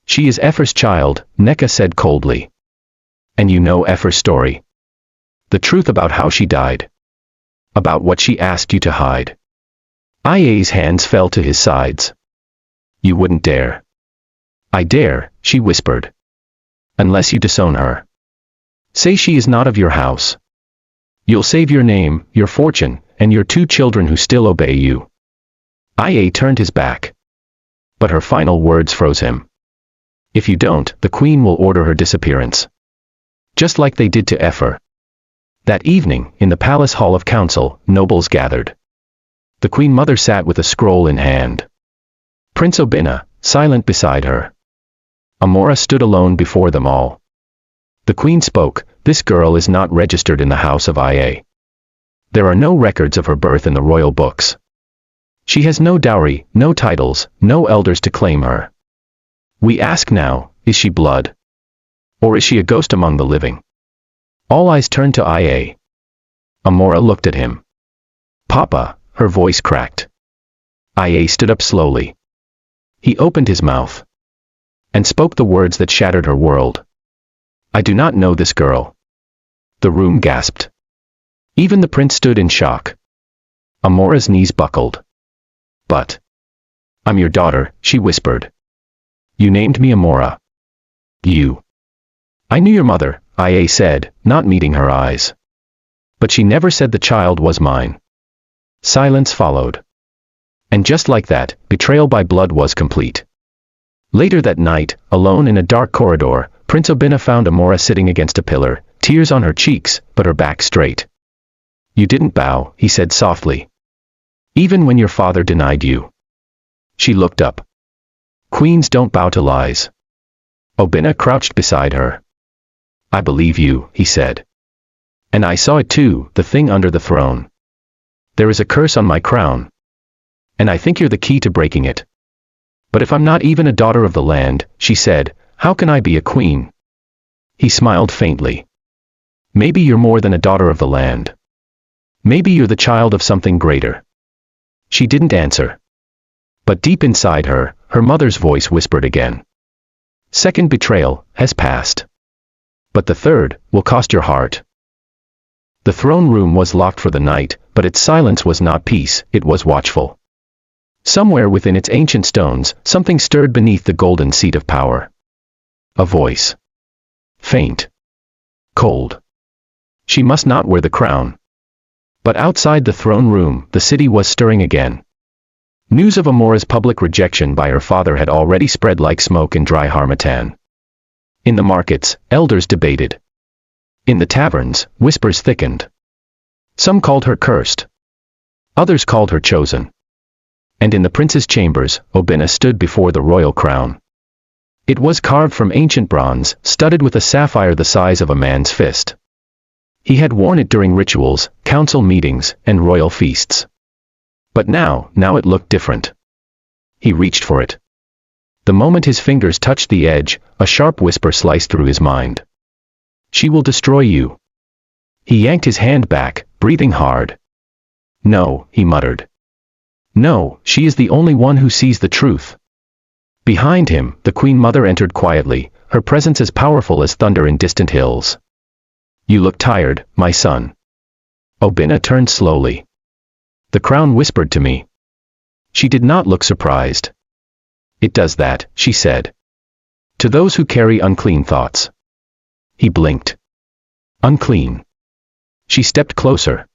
S1: She is Ephor's child, Nneka said coldly. And you know Ephor's story. The truth about how she died. About what she asked you to hide. Ia's hands fell to his sides. You wouldn't dare. I dare, she whispered. Unless you disown her. Say she is not of your house. You'll save your name, your fortune, and your 2 children who still obey you. Ia turned his back. But her final words froze him. If you don't, the queen will order her disappearance. Just like they did to Ephor. That evening, in the palace hall of council, nobles gathered. The Queen Mother sat with a scroll in hand. Prince Obinna, silent beside her. Amora stood alone before them all. The Queen spoke, "This girl is not registered in the House of Ia. There are no records of her birth in the royal books. She has no dowry, no titles, no elders to claim her. We ask now, is she blood? Or is she a ghost among the living?" All eyes turned to Ia. Amora looked at him. "Papa," her voice cracked. Ia stood up slowly. He opened his mouth and spoke the words that shattered her world. "I do not know this girl." The room gasped. Even the prince stood in shock. Amora's knees buckled. "But I'm your daughter," she whispered. "You named me Amora. You." "I knew your mother," Ia said, not meeting her eyes. "But she never said the child was mine." Silence followed. And just like that, betrayal by blood was complete. Later that night, alone in a dark corridor, Prince Obinna found Amora sitting against a pillar, tears on her cheeks, but her back straight. "You didn't bow," he said softly. "Even when your father denied you." She looked up. "Queens don't bow to lies." Obinna crouched beside her. "I believe you," he said. "And I saw it too, the thing under the throne. There is a curse on my crown. And I think you're the key to breaking it." "But if I'm not even a daughter of the land," she said, "how can I be a queen?" He smiled faintly. "Maybe you're more than a daughter of the land. Maybe you're the child of something greater." She didn't answer. But deep inside her, her mother's voice whispered again. "Second betrayal has passed. But the third will cost your heart." The throne room was locked for the night, but its silence was not peace, it was watchful. Somewhere within its ancient stones, something stirred beneath the golden seat of power. A voice. Faint. Cold. She must not wear the crown. But outside the throne room, the city was stirring again. News of Amora's public rejection by her father had already spread like smoke in dry harmattan. In the markets, elders debated. In the taverns, whispers thickened. Some called her cursed. Others called her chosen. And in the prince's chambers, Obinna stood before the royal crown. It was carved from ancient bronze, studded with a sapphire the size of a man's fist. He had worn it during rituals, council meetings, and royal feasts. But now it looked different. He reached for it. The moment his fingers touched the edge, a sharp whisper sliced through his mind. "She will destroy you." He yanked his hand back, breathing hard. "No," he muttered. "No, she is the only one who sees the truth." Behind him, the Queen Mother entered quietly, her presence as powerful as thunder in distant hills. "You look tired, my son." Obinna turned slowly. "The crown whispered to me." She did not look surprised. "It does that," she said. "To those who carry unclean thoughts." He blinked. "Unclean." She stepped closer.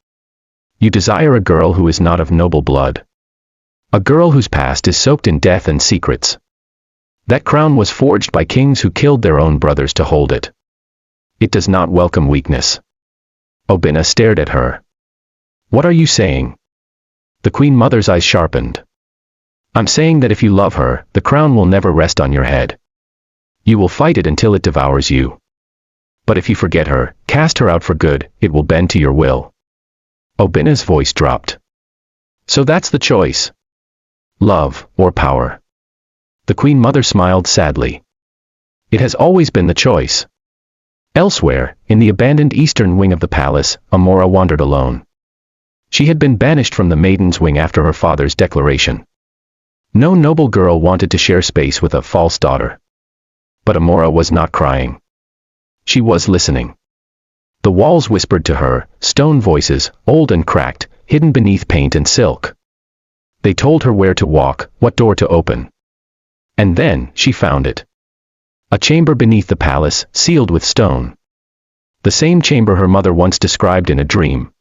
S1: "You desire a girl who is not of noble blood. A girl whose past is soaked in death and secrets. That crown was forged by kings who killed their own brothers to hold it. It does not welcome weakness." Obinna stared at her. "What are you saying?" The Queen Mother's eyes sharpened. "I'm saying that if you love her, the crown will never rest on your head. You will fight it until it devours you. But if you forget her, cast her out for good, it will bend to your will." Obinna's voice dropped. "So that's the choice. Love, or power." The Queen Mother smiled sadly. "It has always been the choice." Elsewhere, in the abandoned eastern wing of the palace, Amora wandered alone. She had been banished from the maiden's wing after her father's declaration. No noble girl wanted to share space with a false daughter. But Amora was not crying. She was listening. The walls whispered to her, stone voices, old and cracked, hidden beneath paint and silk. They told her where to walk, what door to open. And then, she found it. A chamber beneath the palace, sealed with stone. The same chamber her mother once described in a dream.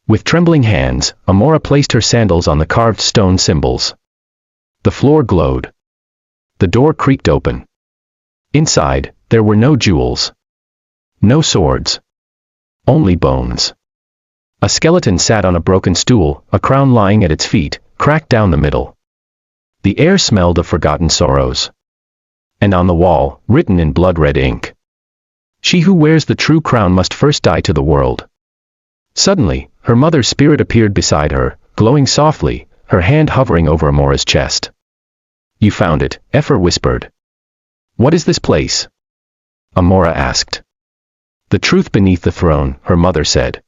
S1: With trembling hands, Amora placed her sandals on the carved stone symbols. The floor glowed. The door creaked open. Inside, there were no jewels. No swords. Only bones. A skeleton sat on a broken stool, a crown lying at its feet, cracked down the middle. The air smelled of forgotten sorrows. And on the wall, written in blood-red ink, "She who wears the true crown must first die to the world." Suddenly, her mother's spirit appeared beside her, glowing softly, her hand hovering over Amora's chest. "You found it," Ephor whispered. "What is this place?" Amora asked. "The truth beneath the throne," her mother said.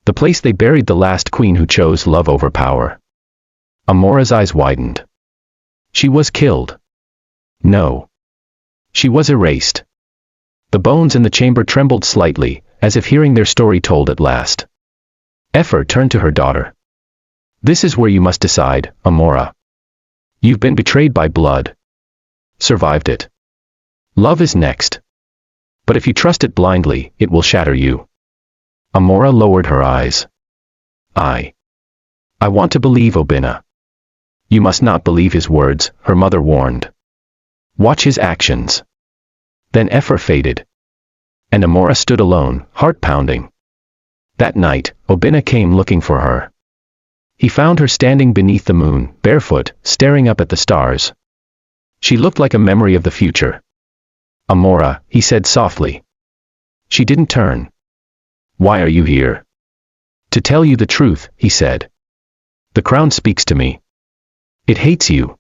S1: "The place they buried the last queen who chose love over power." Amora's eyes widened. She was killed. No. She was erased. The bones in the chamber trembled slightly, as if hearing their story told at last. Ephor turned to her daughter. "This is where you must decide, Amora. You've been betrayed by blood. Survived it. Love is next. But if you trust it blindly, it will shatter you." Amora lowered her eyes. I want to believe Obinna." "You must not believe his words," her mother warned. "Watch his actions." Then Ephor faded. And Amora stood alone, heart pounding. That night, Obinna came looking for her. He found her standing beneath the moon, barefoot, staring up at the stars. She looked like a memory of the future. "Amora," he said softly. She didn't turn. "Why are you here?" "To tell you the truth," he said. "The crown speaks to me. It hates you."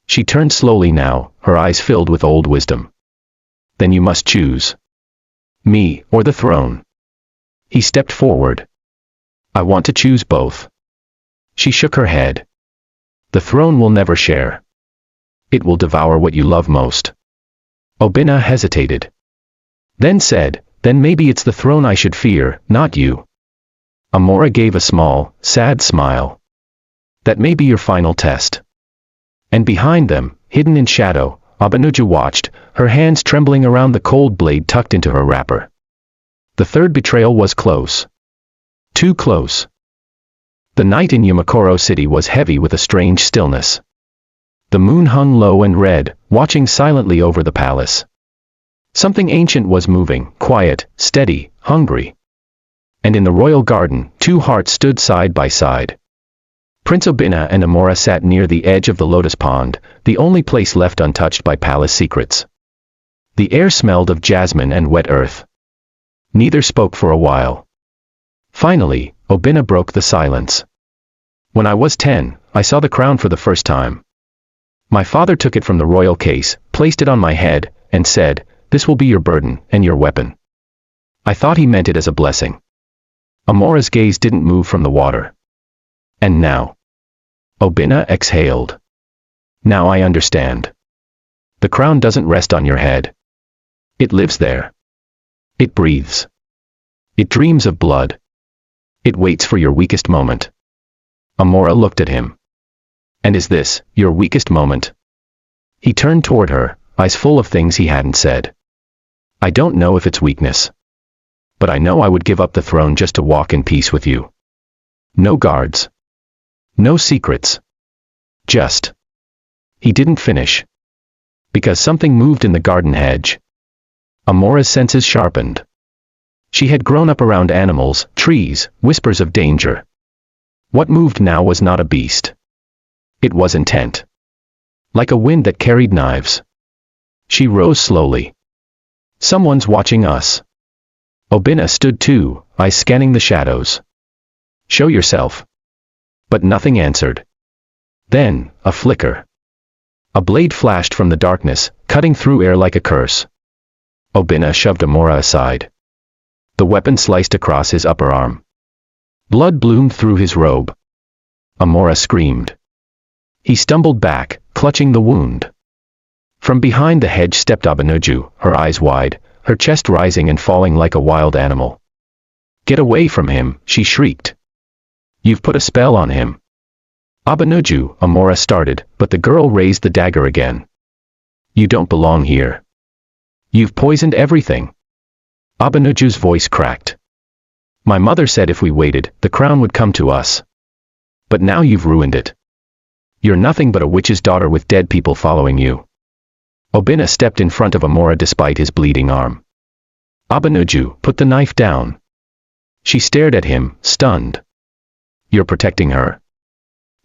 S1: She turned slowly now, her eyes filled with old wisdom. "Then you must choose. Me, or the throne." He stepped forward. "I want to choose both." She shook her head. "The throne will never share. It will devour what you love most." Obinna hesitated. Then said, "Then maybe it's the throne I should fear, not you." Amora gave a small, sad smile. "That may be your final test." And behind them, hidden in shadow, Abanuja watched, her hands trembling around the cold blade tucked into her wrapper. The third betrayal was close. Too close. The night in Yamakoro City was heavy with a strange stillness. The moon hung low and red, watching silently over the palace. Something ancient was moving, quiet, steady, hungry. And in the royal garden, two hearts stood side by side. Prince Obinna and Amora sat near the edge of the lotus pond, the only place left untouched by palace secrets. The air smelled of jasmine and wet earth. Neither spoke for a while. Finally, Obinna broke the silence. "When I was 10, I saw the crown for the first time. My father took it from the royal case, placed it on my head, and said, 'This will be your burden, and your weapon.' I thought he meant it as a blessing." Amora's gaze didn't move from the water. "And now?" Obinna exhaled. "Now I understand. The crown doesn't rest on your head. It lives there. It breathes. It dreams of blood. It waits for your weakest moment." Amora looked at him. "And is this, your weakest moment?" He turned toward her, eyes full of things he hadn't said. "I don't know if it's weakness. But I know I would give up the throne just to walk in peace with you. No guards. No secrets. Just." He didn't finish. Because something moved in the garden hedge. Amora's senses sharpened. She had grown up around animals, trees, whispers of danger. What moved now was not a beast. It was intent. Like a wind that carried knives. She rose slowly. "Someone's watching us." Obinna stood too, eyes scanning the shadows. "Show yourself." But nothing answered. Then, a flicker. A blade flashed from the darkness, cutting through air like a curse. Obinna shoved Amora aside. The weapon sliced across his upper arm. Blood bloomed through his robe. Amora screamed. He stumbled back, clutching the wound. From behind the hedge stepped Abanuju, her eyes wide, her chest rising and falling like a wild animal. "Get away from him," she shrieked. "You've put a spell on him." "Abanuju," Amora started, but the girl raised the dagger again. "You don't belong here. You've poisoned everything." Abanuju's voice cracked. "My mother said if we waited, the crown would come to us. But now you've ruined it. You're nothing but a witch's daughter with dead people following you." Obinna stepped in front of Amora despite his bleeding arm. "Abanuju, put the knife down." She stared at him, stunned. You're protecting her.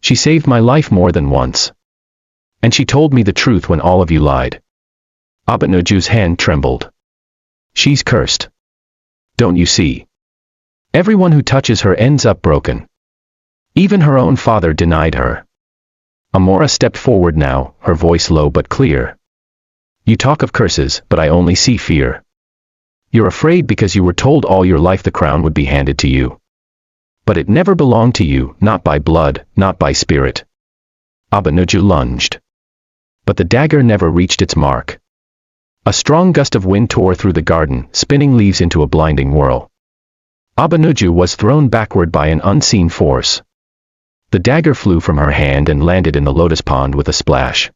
S1: She saved my life more than once. And she told me the truth when all of you lied. Abenuju's hand trembled. She's cursed. Don't you see? Everyone who touches her ends up broken. Even her own father denied her. Amora stepped forward now, her voice low but clear. You talk of curses, but I only see fear. You're afraid because you were told all your life the crown would be handed to you. But it never belonged to you, not by blood, not by spirit. Abenuju lunged. But the dagger never reached its mark. A strong gust of wind tore through the garden, spinning leaves into a blinding whirl. Abenuju was thrown backward by an unseen force. The dagger flew from her hand and landed in the lotus pond with a splash.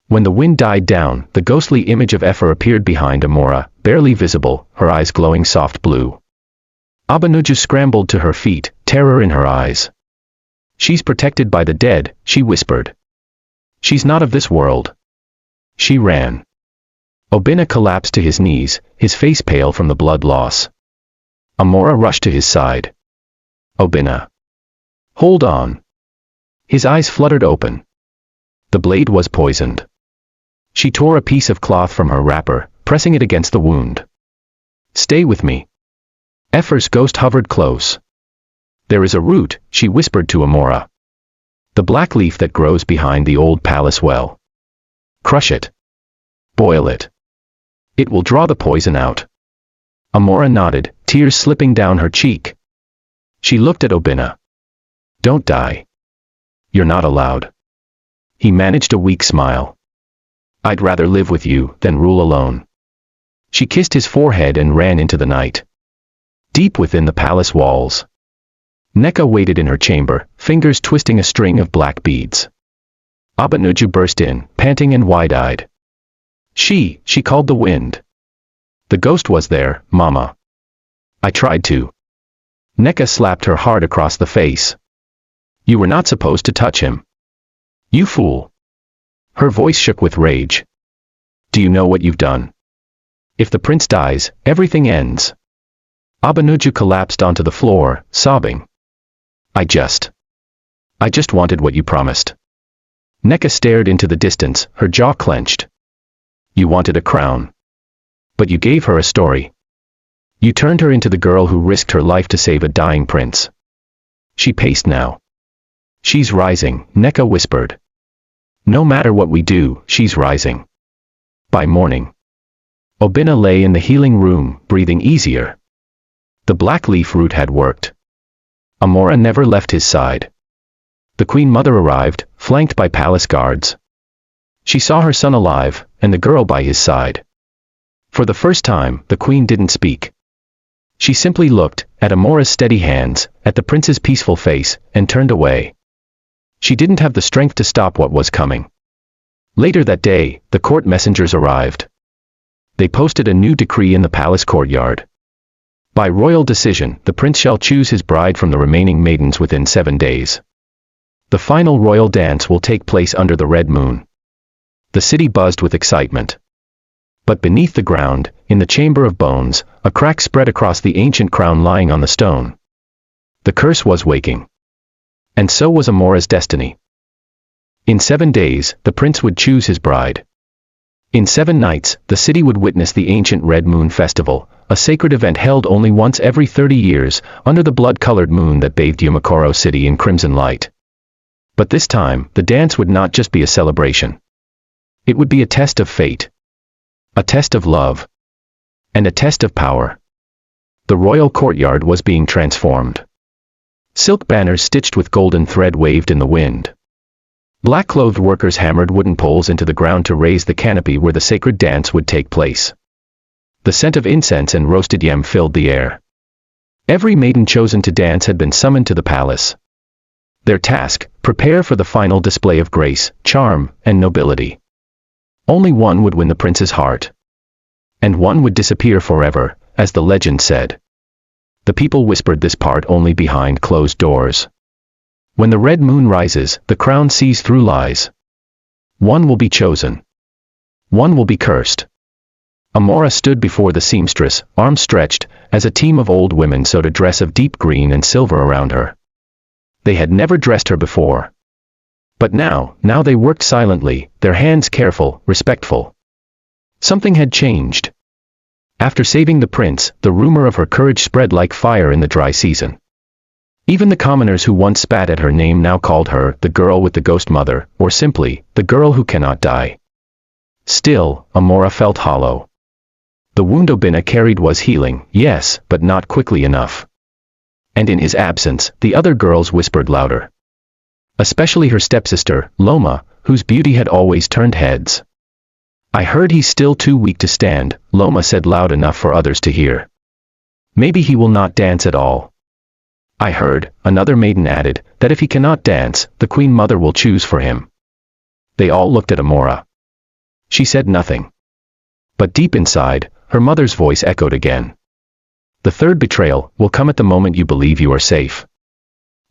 S1: When the wind died down, the ghostly image of Ephor appeared behind Amora, barely visible, her eyes glowing soft blue. Abenuju scrambled to her feet, terror in her eyes. She's protected by the dead, she whispered. She's not of this world. She ran. Obinna collapsed to his knees, his face pale from the blood loss. Amora rushed to his side. Obinna. Hold on. His eyes fluttered open. The blade was poisoned. She tore a piece of cloth from her wrapper, pressing it against the wound. Stay with me. Ephor's ghost hovered close. There is a root, she whispered to Amora. The black leaf that grows behind the old palace well. Crush it. Boil it. It will draw the poison out. Amora nodded, tears slipping down her cheek. She looked at Obinna. Don't die. You're not allowed. He managed a weak smile. I'd rather live with you than rule alone. She kissed his forehead and ran into the night. Deep within the palace walls. Nneka waited in her chamber, fingers twisting a string of black beads. Abenuju burst in, panting and wide-eyed. She called the wind. The ghost was there, Mama. I tried to. Nneka slapped her hard across the face. You were not supposed to touch him. You fool. Her voice shook with rage. Do you know what you've done? If the prince dies, everything ends. Abenuju collapsed onto the floor, sobbing. I just wanted what you promised. Nneka stared into the distance, her jaw clenched. You wanted a crown. But you gave her a story. You turned her into the girl who risked her life to save a dying prince. She paced now. She's rising, Nneka whispered. No matter what we do, she's rising. By morning. Obinna lay in the healing room, breathing easier. The black leaf root had worked. Amora never left his side. The Queen Mother arrived, flanked by palace guards. She saw her son alive, and the girl by his side. For the first time, the Queen didn't speak. She simply looked, at Amora's steady hands, at the prince's peaceful face, and turned away. She didn't have the strength to stop what was coming. Later that day, the court messengers arrived. They posted a new decree in the palace courtyard. By royal decision, the prince shall choose his bride from the remaining maidens within 7 days. The final royal dance will take place under the red moon. The city buzzed with excitement. But beneath the ground, in the chamber of bones, a crack spread across the ancient crown lying on the stone. The curse was waking. And so was Amora's destiny. In 7 days, the prince would choose his bride. In 7 nights, the city would witness the ancient Red Moon Festival, a sacred event held only once every 30 years, under the blood-colored moon that bathed Umakoro City in crimson light. But this time, the dance would not just be a celebration. It would be a test of fate. A test of love. And a test of power. The royal courtyard was being transformed. Silk banners stitched with golden thread waved in the wind. Black-clothed workers hammered wooden poles into the ground to raise the canopy where the sacred dance would take place. The scent of incense and roasted yam filled the air. Every maiden chosen to dance had been summoned to the palace. Their task, prepare for the final display of grace, charm, and nobility. Only one would win the prince's heart. And one would disappear forever, as the legend said. The people whispered this part only behind closed doors. When the red moon rises, the crown sees through lies. One will be chosen. One will be cursed. Amora stood before the seamstress, arms stretched, as a team of old women sewed a dress of deep green and silver around her. They had never dressed her before. But now they worked silently, their hands careful, respectful. Something had changed. After saving the prince, the rumor of her courage spread like fire in the dry season. Even the commoners who once spat at her name now called her the girl with the ghost mother, or simply, the girl who cannot die. Still, Amora felt hollow. The wound Obina carried was healing, yes, but not quickly enough. And in his absence, the other girls whispered louder. Especially her stepsister, Loma, whose beauty had always turned heads. I heard he's still too weak to stand, Loma said loud enough for others to hear. Maybe he will not dance at all. I heard, another maiden added, that if he cannot dance, the Queen Mother will choose for him. They all looked at Amora. She said nothing. But deep inside, her mother's voice echoed again. The third betrayal will come at the moment you believe you are safe.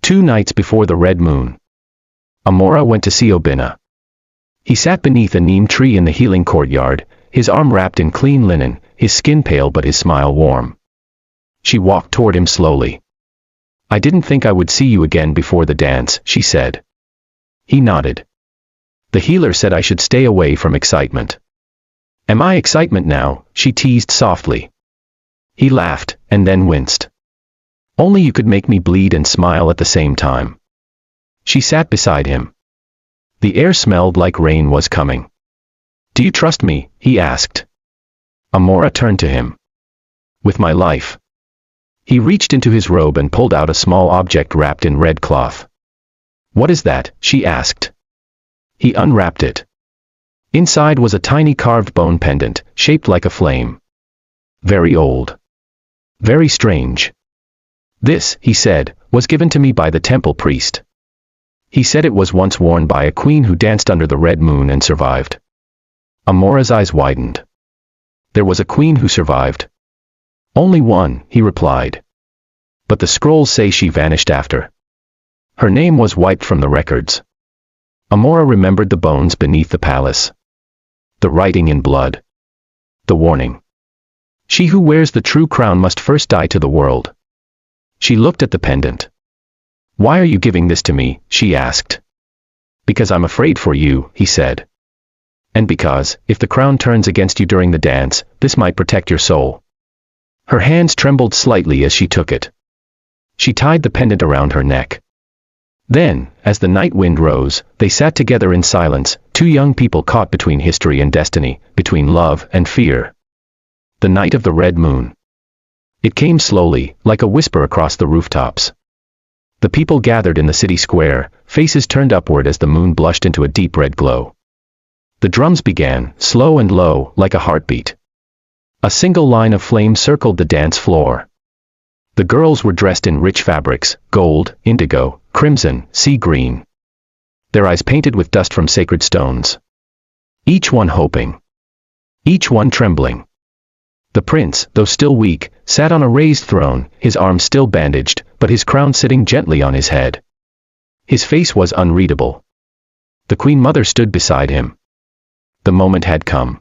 S1: 2 nights before the red moon. Amora went to see Obina. He sat beneath a neem tree in the healing courtyard, his arm wrapped in clean linen, his skin pale but his smile warm. She walked toward him slowly. I didn't think I would see you again before the dance, she said. He nodded. The healer said I should stay away from excitement. Am I excitement now? She teased softly. He laughed, and then winced. Only you could make me bleed and smile at the same time. She sat beside him. The air smelled like rain was coming. Do you trust me? He asked. Amora turned to him. With my life. He reached into his robe and pulled out a small object wrapped in red cloth. What is that? She asked. He unwrapped it. Inside was a tiny carved bone pendant, shaped like a flame. Very old. Very strange. This, he said, was given to me by the temple priest. He said it was once worn by a queen who danced under the red moon and survived. Amora's eyes widened. There was a queen who survived. Only one, he replied. But the scrolls say she vanished after. Her name was wiped from the records. Amora remembered the bones beneath the palace. The writing in blood. The warning. She who wears the true crown must first die to the world. She looked at the pendant. Why are you giving this to me? She asked. Because I'm afraid for you, he said. And because, if the crown turns against you during the dance, this might protect your soul. Her hands trembled slightly as she took it. She tied the pendant around her neck. Then, as the night wind rose, they sat together in silence, 2 young people caught between history and destiny, between love and fear. The night of the red moon. It came slowly, like a whisper across the rooftops. The people gathered in the city square, faces turned upward as the moon blushed into a deep red glow. The drums began, slow and low, like a heartbeat. A single line of flame circled the dance floor. The girls were dressed in rich fabrics, gold, indigo, crimson, sea green. Their eyes painted with dust from sacred stones. Each one hoping. Each one trembling. The prince, though still weak, sat on a raised throne, his arms still bandaged, but his crown sitting gently on his head. His face was unreadable. The Queen Mother stood beside him. The moment had come.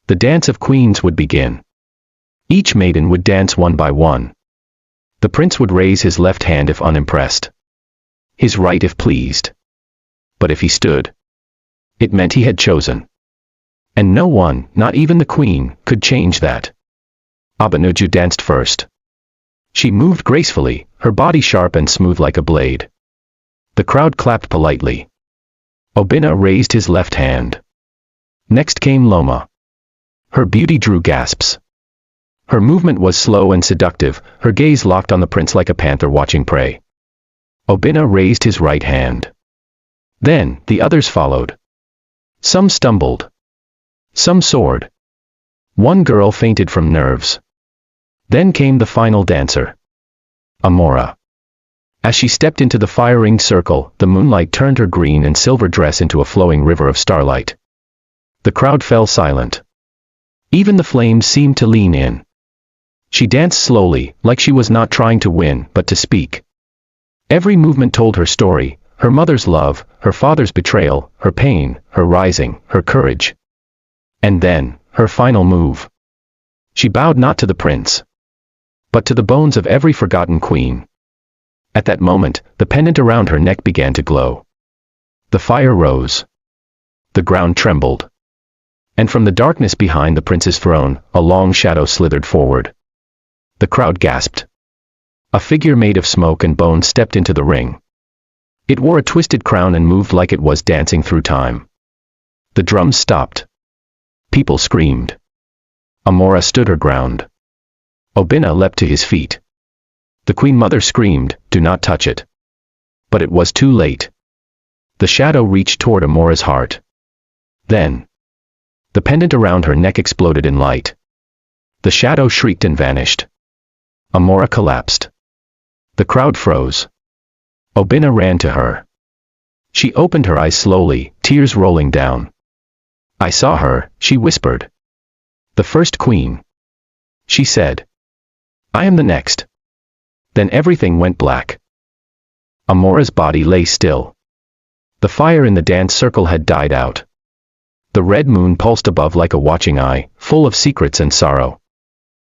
S1: The dance of queens would begin. Each maiden would dance one by one. The prince would raise his left hand if unimpressed. His right if pleased. But if he stood, it meant he had chosen. And no one, not even the queen, could change that. Abanuju danced first. She moved gracefully, her body sharp and smooth like a blade. The crowd clapped politely. Obina raised his left hand. Next came Loma. Her beauty drew gasps. Her movement was slow and seductive, her gaze locked on the prince like a panther watching prey. Obina raised his right hand. Then, the others followed. Some stumbled. Some soared. One girl fainted from nerves. Then came the final dancer. Amora. As she stepped into the fire-ringed circle, the moonlight turned her green and silver dress into a flowing river of starlight. The crowd fell silent. Even the flames seemed to lean in. She danced slowly, like she was not trying to win, but to speak. Every movement told her story, her mother's love, her father's betrayal, her pain, her rising, her courage. And then, her final move. She bowed not to the prince. but to the bones of every forgotten queen. At that moment, the pendant around her neck began to glow. The fire rose. The ground trembled. And from the darkness behind the prince's throne, a long shadow slithered forward. The crowd gasped. A figure made of smoke and bone stepped into the ring. It wore a twisted crown and moved like it was dancing through time. The drums stopped. People screamed. Amora stood her ground. Obinna leapt to his feet. The Queen Mother screamed, "Do not touch it." But it was too late. The shadow reached toward Amora's heart. Then, the pendant around her neck exploded in light. The shadow shrieked and vanished. Amora collapsed. The crowd froze. Obinna ran to her. She opened her eyes slowly, tears rolling down. "I saw her," she whispered. "The first queen." She said, "I am the next." Then everything went black. Amora's body lay still. The fire in the dance circle had died out. The red moon pulsed above like a watching eye, full of secrets and sorrow.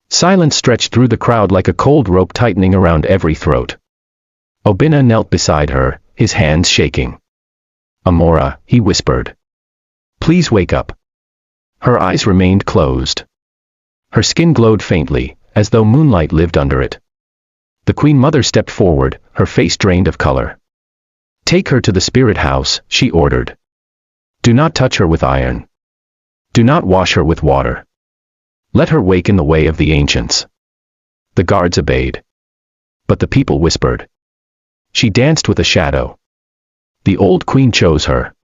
S1: Silence stretched through the crowd like a cold rope tightening around every throat. Obinna knelt beside her, his hands shaking. "Amora," he whispered. "Please wake up." Her eyes remained closed. Her skin glowed faintly, as though moonlight lived under it. The Queen Mother stepped forward, her face drained of color. "Take her to the spirit house," she ordered. "Do not touch her with iron. Do not wash her with water. Let her wake in the way of the ancients." The guards obeyed. But the people whispered. She danced with a shadow. The old queen chose her.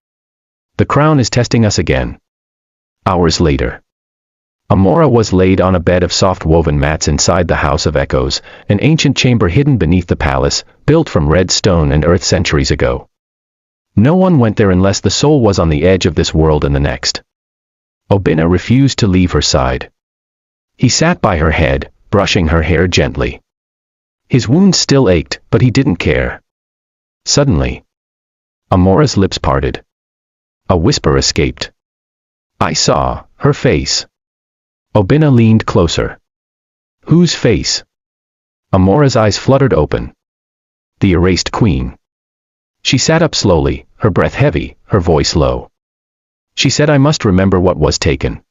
S1: The crown is testing us again. Hours later, Amora was laid on a bed of soft woven mats inside the House of Echoes, an ancient chamber hidden beneath the palace, built from red stone and earth centuries ago. No one went there unless the soul was on the edge of this world and the next. Obinna refused to leave her side. He sat by her head, brushing her hair gently. His wounds still ached, but he didn't care. Suddenly, Amora's lips parted. A whisper escaped. "I saw her face." Obinna leaned closer. "Whose face?" Amora's eyes fluttered open. "The erased queen." She sat up slowly, her breath heavy, her voice low. She said, "I must remember what was taken.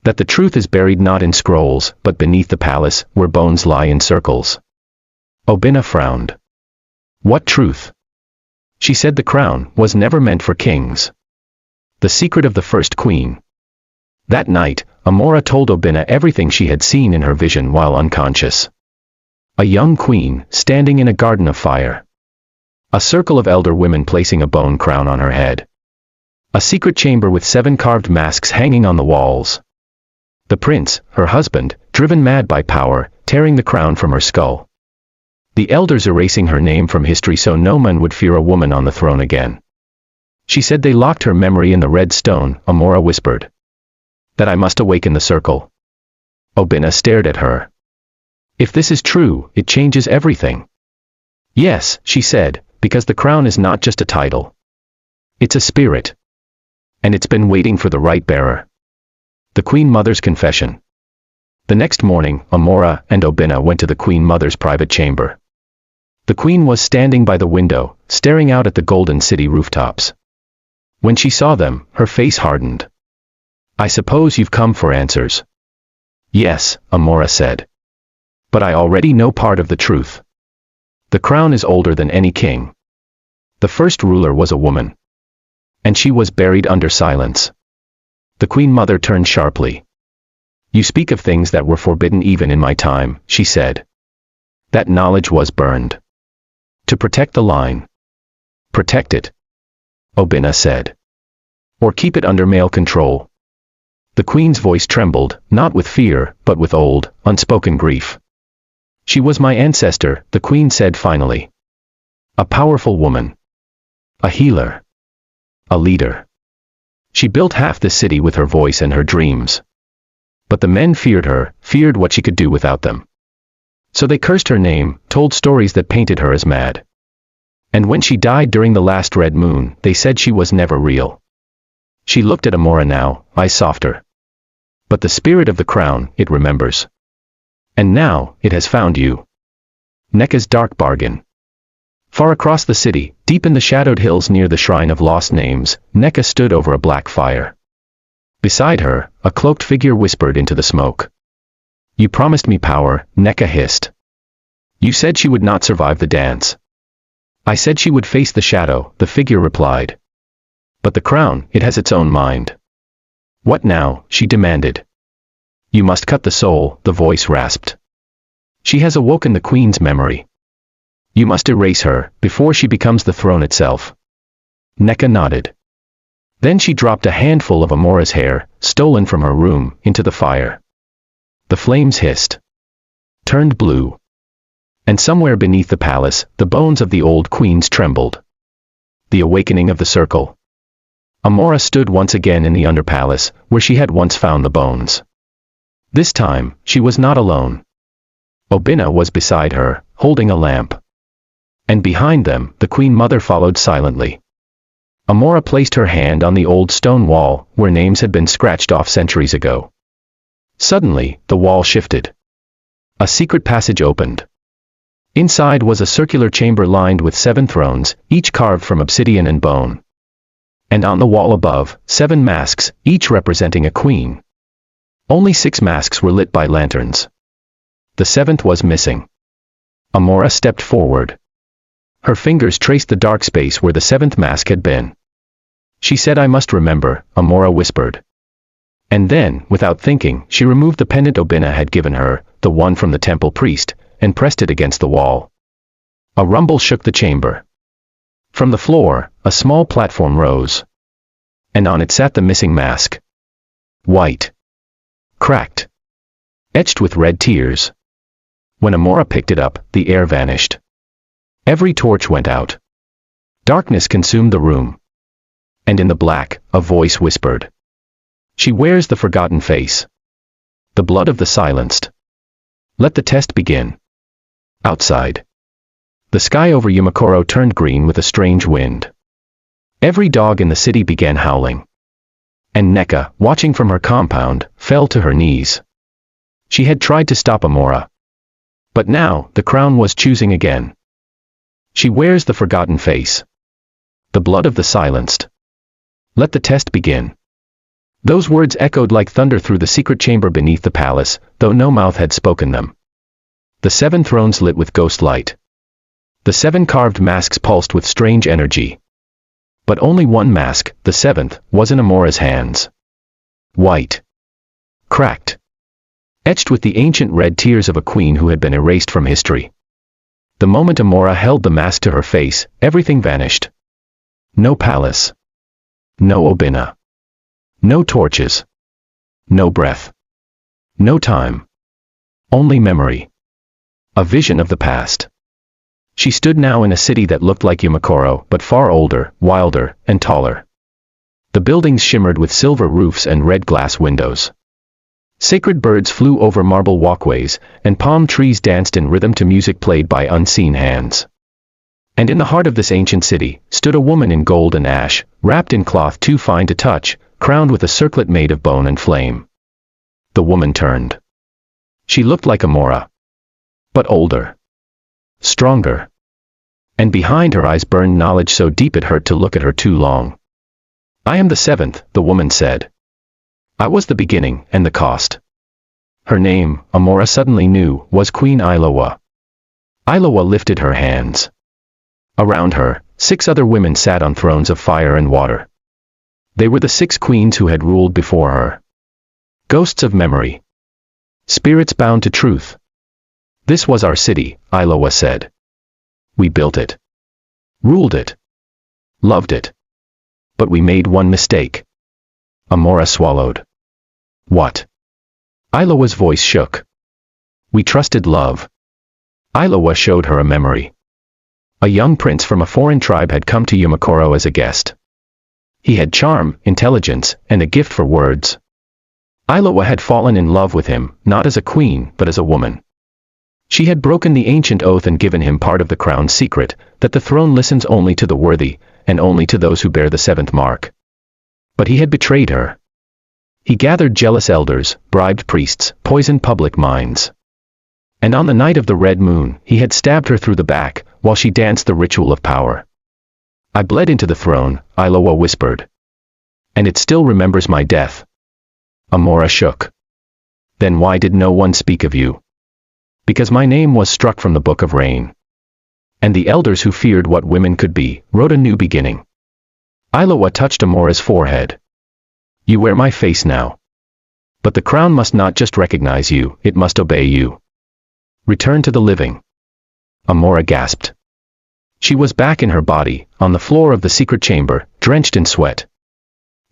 S1: That the truth is buried not in scrolls, but beneath the palace, where bones lie in circles." Obinna frowned. "What truth?" She said, "The crown was never meant for kings. The secret of the first queen." That night, Amora told Obinna everything she had seen in her vision while unconscious. A young queen, standing in a garden of fire. A circle of elder women placing a bone crown on her head. A secret chamber with 7 carved masks hanging on the walls. The prince, her husband, driven mad by power, tearing the crown from her skull. The elders erasing her name from history so no man would fear a woman on the throne again. She said they locked her memory in the red stone, Amora whispered. "That I must awaken the circle." Obinna stared at her. "If this is true, it changes everything." "Yes," she said, "because the crown is not just a title. It's a spirit. And it's been waiting for the right bearer." The Queen Mother's confession. The next morning, Amora and Obinna went to the Queen Mother's private chamber. The queen was standing by the window, staring out at the golden city rooftops. When she saw them, her face hardened. "I suppose you've come for answers." "Yes," Amora said. "But I already know part of the truth. The crown is older than any king. The first ruler was a woman. And she was buried under silence." The Queen Mother turned sharply. "You speak of things that were forbidden even in my time," she said. "That knowledge was burned. To protect the line." "Protect it," Obinna said. "Or keep it under male control." The queen's voice trembled, not with fear, but with old, unspoken grief. "She was my ancestor," the queen said finally. "A powerful woman. A healer. A leader. She built half the city with her voice and her dreams. But the men feared her, feared what she could do without them. So they cursed her name, told stories that painted her as mad. And when she died during the last red moon, they said she was never real." She looked at Amora now, eyes softer. "But the spirit of the crown, it remembers. And now, it has found you. Neka's dark bargain. Far across the city, deep in the shadowed hills near the Shrine of Lost Names, Neka stood over a black fire. Beside her, a cloaked figure whispered into the smoke. You promised me power, Neka hissed. You said she would not survive the dance. I said she would face the shadow, the figure replied. But the crown, it has its own mind. What now, she demanded. You must cut the soul, the voice rasped. She has awoken the queen's memory. You must erase her, before she becomes the throne itself. Neka nodded. Then she dropped a handful of Amora's hair, stolen from her room, into the fire. The flames hissed. Turned blue. And somewhere beneath the palace, the bones of the old queens trembled. The awakening of the circle. Amora stood once again in the underpalace, where she had once found the bones. This time, she was not alone. Obinna was beside her, holding a lamp. And behind them, the Queen Mother followed silently. Amora placed her hand on the old stone wall, where names had been scratched off centuries ago. Suddenly, the wall shifted. A secret passage opened. Inside was a circular chamber lined with 7 thrones, each carved from obsidian and bone. And on the wall above, 7 masks, each representing a queen. Only 6 masks were lit by lanterns. The 7th was missing. Amora stepped forward. Her fingers traced the dark space where the 7th mask had been. She said, I must remember, Amora whispered. And then, without thinking, she removed the pendant Obinna had given her, the one from the temple priest, and pressed it against the wall. A rumble shook the chamber. From the floor, a small platform rose. And on it sat the missing mask. White. Cracked. Etched with red tears. When Amora picked it up, the air vanished. Every torch went out. Darkness consumed the room. And in the black, a voice whispered. She wears the forgotten face. The blood of the silenced. Let the test begin. Outside. The sky over Yumakoro turned green with a strange wind. Every dog in the city began howling. And Neka, watching from her compound, fell to her knees. She had tried to stop Amora. But now, the crown was choosing again. She wears the forgotten face. The blood of the silenced. Let the test begin. Those words echoed like thunder through the secret chamber beneath the palace, though no mouth had spoken them. The 7 thrones lit with ghost light. The 7 carved masks pulsed with strange energy. But only one mask, the 7th, was in Amora's hands. White. Cracked. Etched with the ancient red tears of a queen who had been erased from history. The moment Amora held the mask to her face, everything vanished. No palace. No Obinna. No torches. No breath. No time. Only memory. A vision of the past. She stood now in a city that looked like Yumakoro, but far older, wilder, and taller. The buildings shimmered with silver roofs and red glass windows. Sacred birds flew over marble walkways, and palm trees danced in rhythm to music played by unseen hands. And in the heart of this ancient city, stood a woman in gold and ash, wrapped in cloth too fine to touch, crowned with a circlet made of bone and flame. The woman turned. She looked like Amora. But older. Stronger. And behind her eyes burned knowledge so deep it hurt to look at her too long. I am the 7th, the woman said. I was the beginning and the cost. Her name, Amora suddenly knew, was Queen Iloa. Iloa lifted her hands. Around her, 6 other women sat on thrones of fire and water. They were the 6 queens who had ruled before her. Ghosts of memory. Spirits bound to truth. This was our city, Iloa said. We built it. Ruled it. Loved it. But we made one mistake. Amora swallowed. What? Iloa's voice shook. We trusted love. Iloa showed her a memory. A young prince from a foreign tribe had come to Yumakoro as a guest. He had charm, intelligence, and a gift for words. Iloa had fallen in love with him, not as a queen, but as a woman. She had broken the ancient oath and given him part of the crown's secret, that the throne listens only to the worthy, and only to those who bear the 7th mark. But he had betrayed her. He gathered jealous elders, bribed priests, poisoned public minds. And on the night of the red moon, he had stabbed her through the back, while she danced the ritual of power. I bled into the throne, Iloa whispered. And it still remembers my death. Amora shook. Then why did no one speak of you? Because my name was struck from the Book of Rain. And the elders who feared what women could be, wrote a new beginning. Iloa touched Amora's forehead. You wear my face now. But the crown must not just recognize you, it must obey you. Return to the living. Amora gasped. She was back in her body, on the floor of the secret chamber, drenched in sweat.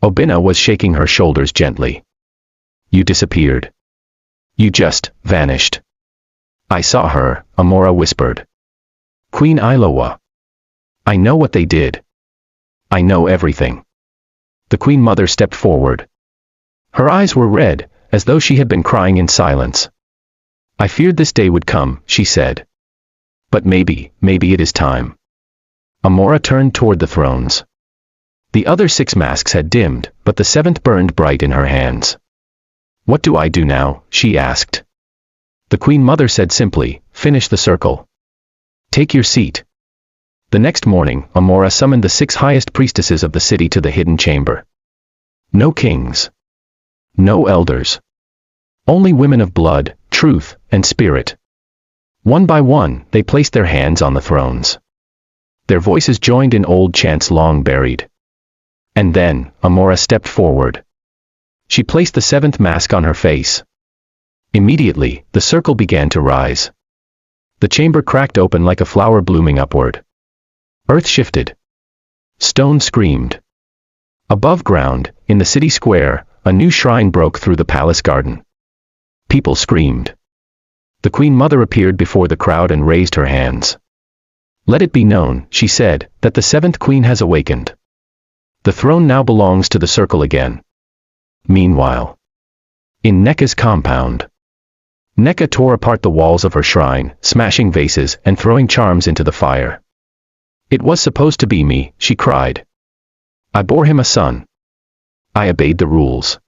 S1: Obina was shaking her shoulders gently. You disappeared. You just vanished. I saw her, Amora whispered. Queen Iloa. I know what they did. I know everything. The Queen Mother stepped forward. Her eyes were red, as though she had been crying in silence. I feared this day would come, she said. But maybe it is time. Amora turned toward the thrones. The other 6 masks had dimmed, but the 7th burned bright in her hands. What do I do now? She asked. The Queen Mother said simply, finish the circle. Take your seat. The next morning, Amora summoned the 6 highest priestesses of the city to the hidden chamber. No kings. No elders. Only women of blood, truth, and spirit. One by one, they placed their hands on the thrones. Their voices joined in old chants long buried. And then, Amora stepped forward. She placed the 7th mask on her face. Immediately, the circle began to rise. The chamber cracked open like a flower blooming upward. Earth shifted. Stone screamed. Above ground, in the city square, a new shrine broke through the palace garden. People screamed. The Queen Mother appeared before the crowd and raised her hands. Let it be known, she said, that the 7th queen has awakened. The throne now belongs to the circle again. Meanwhile, in Neka's compound, Neka tore apart the walls of her shrine, smashing vases and throwing charms into the fire. It was supposed to be me, she cried. I bore him a son. I obeyed the rules.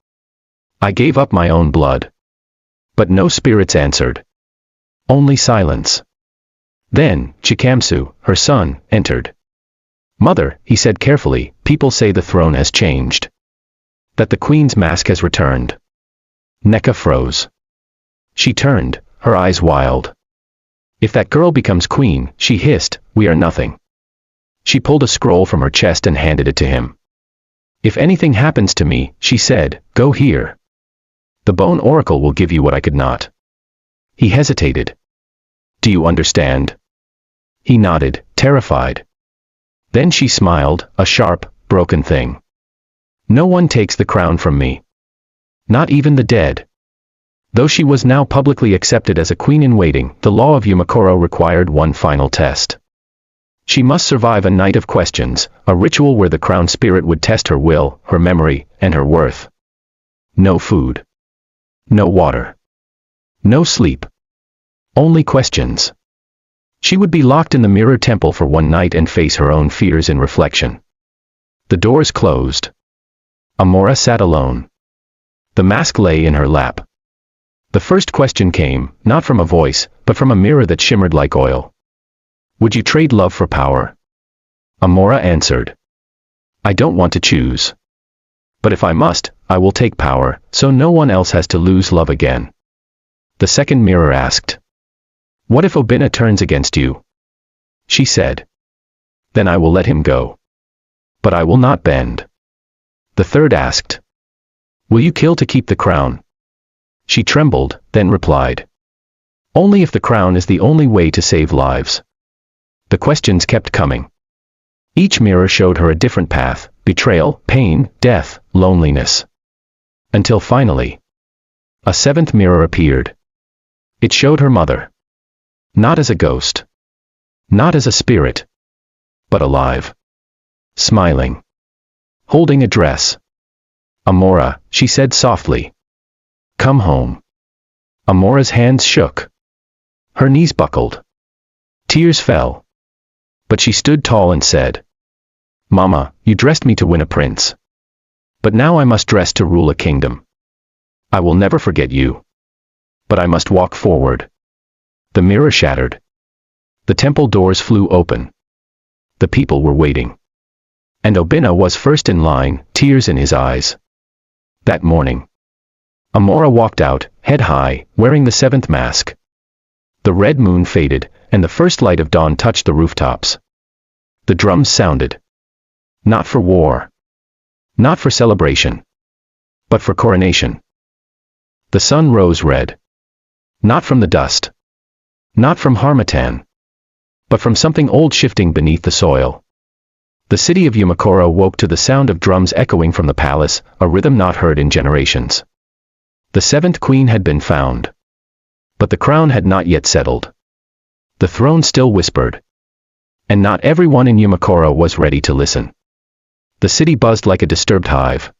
S1: I gave up my own blood. But no spirits answered. Only silence. Then, Chikamsu, her son, entered. Mother, he said carefully, people say the throne has changed. That the queen's mask has returned. Neka froze. She turned, her eyes wild. If that girl becomes queen, she hissed, we are nothing. She pulled a scroll from her chest and handed it to him. If anything happens to me, she said, go here. The bone oracle will give you what I could not. He hesitated. Do you understand? He nodded, terrified. Then she smiled, a sharp, broken thing. No one takes the crown from me. Not even the dead. Though she was now publicly accepted as a queen-in-waiting, the law of Yumakoro required one final test. She must survive a night of questions, a ritual where the crown spirit would test her will, her memory, and her worth. No food. No water. No sleep. Only questions. She would be locked in the mirror temple for one night and face her own fears in reflection. The doors closed. Amora sat alone. The mask lay in her lap. The first question came, not from a voice, but from a mirror that shimmered like oil. Would you trade love for power? Amora answered. I don't want to choose. But if I must, I will take power, so no one else has to lose love again. The second mirror asked. What if Obina turns against you? She said. Then I will let him go. But I will not bend. The third asked. Will you kill to keep the crown? She trembled, then replied. Only if the crown is the only way to save lives. The questions kept coming. Each mirror showed her a different path, betrayal, pain, death, loneliness. Until finally, a seventh mirror appeared. It showed her mother. Not as a ghost. Not as a spirit. But alive. Smiling. Holding a dress. Amora, she said softly. Come home. Amora's hands shook. Her knees buckled. Tears fell. But she stood tall and said, Mama, you dressed me to win a prince. But now I must dress to rule a kingdom. I will never forget you. But I must walk forward. The mirror shattered. The temple doors flew open. The people were waiting. And Obinna was first in line, tears in his eyes. That morning, Amora walked out, head high, wearing the seventh mask. The red moon faded, and the first light of dawn touched the rooftops. The drums sounded. Not for war. Not for celebration. But for coronation. The sun rose red. Not from the dust. Not from Harmattan. But from something old shifting beneath the soil. The city of Yumakoro woke to the sound of drums echoing from the palace, a rhythm not heard in generations. The seventh queen had been found. But the crown had not yet settled. The throne still whispered. And not everyone in Yumakoro was ready to listen. The city buzzed like a disturbed hive.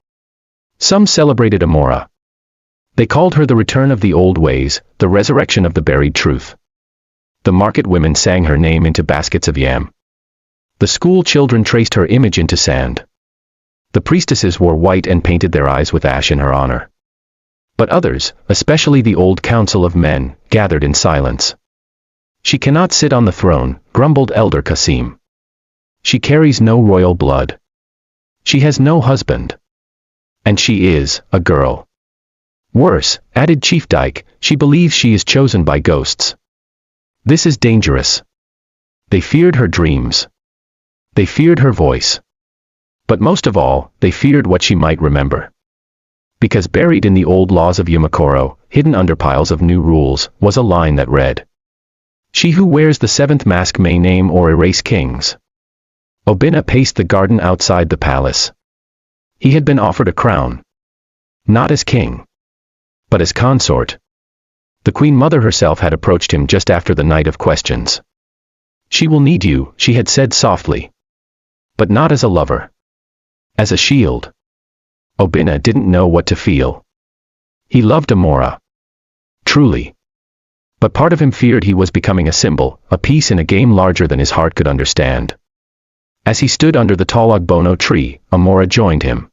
S1: Some celebrated Amora. They called her the return of the old ways, the resurrection of the buried truth. The market women sang her name into baskets of yam. The school children traced her image into sand. The priestesses wore white and painted their eyes with ash in her honor. But others, especially the old council of men, gathered in silence. She cannot sit on the throne, grumbled Elder Kasim. She carries no royal blood. She has no husband. And she is a girl. Worse, added Chief Dyke, she believes she is chosen by ghosts. This is dangerous. They feared her dreams. They feared her voice. But most of all, they feared what she might remember. Because buried in the old laws of Yumakoro, hidden under piles of new rules, was a line that read, "She who wears the seventh mask may name or erase kings." Obinna paced the garden outside the palace. He had been offered a crown. Not as king. But as consort. The Queen Mother herself had approached him just after the night of questions. "She will need you," she had said softly. But not as a lover. As a shield. Obinna didn't know what to feel. He loved Amora. Truly. But part of him feared he was becoming a symbol, a piece in a game larger than his heart could understand. As he stood under the tall ogbono tree, Amora joined him.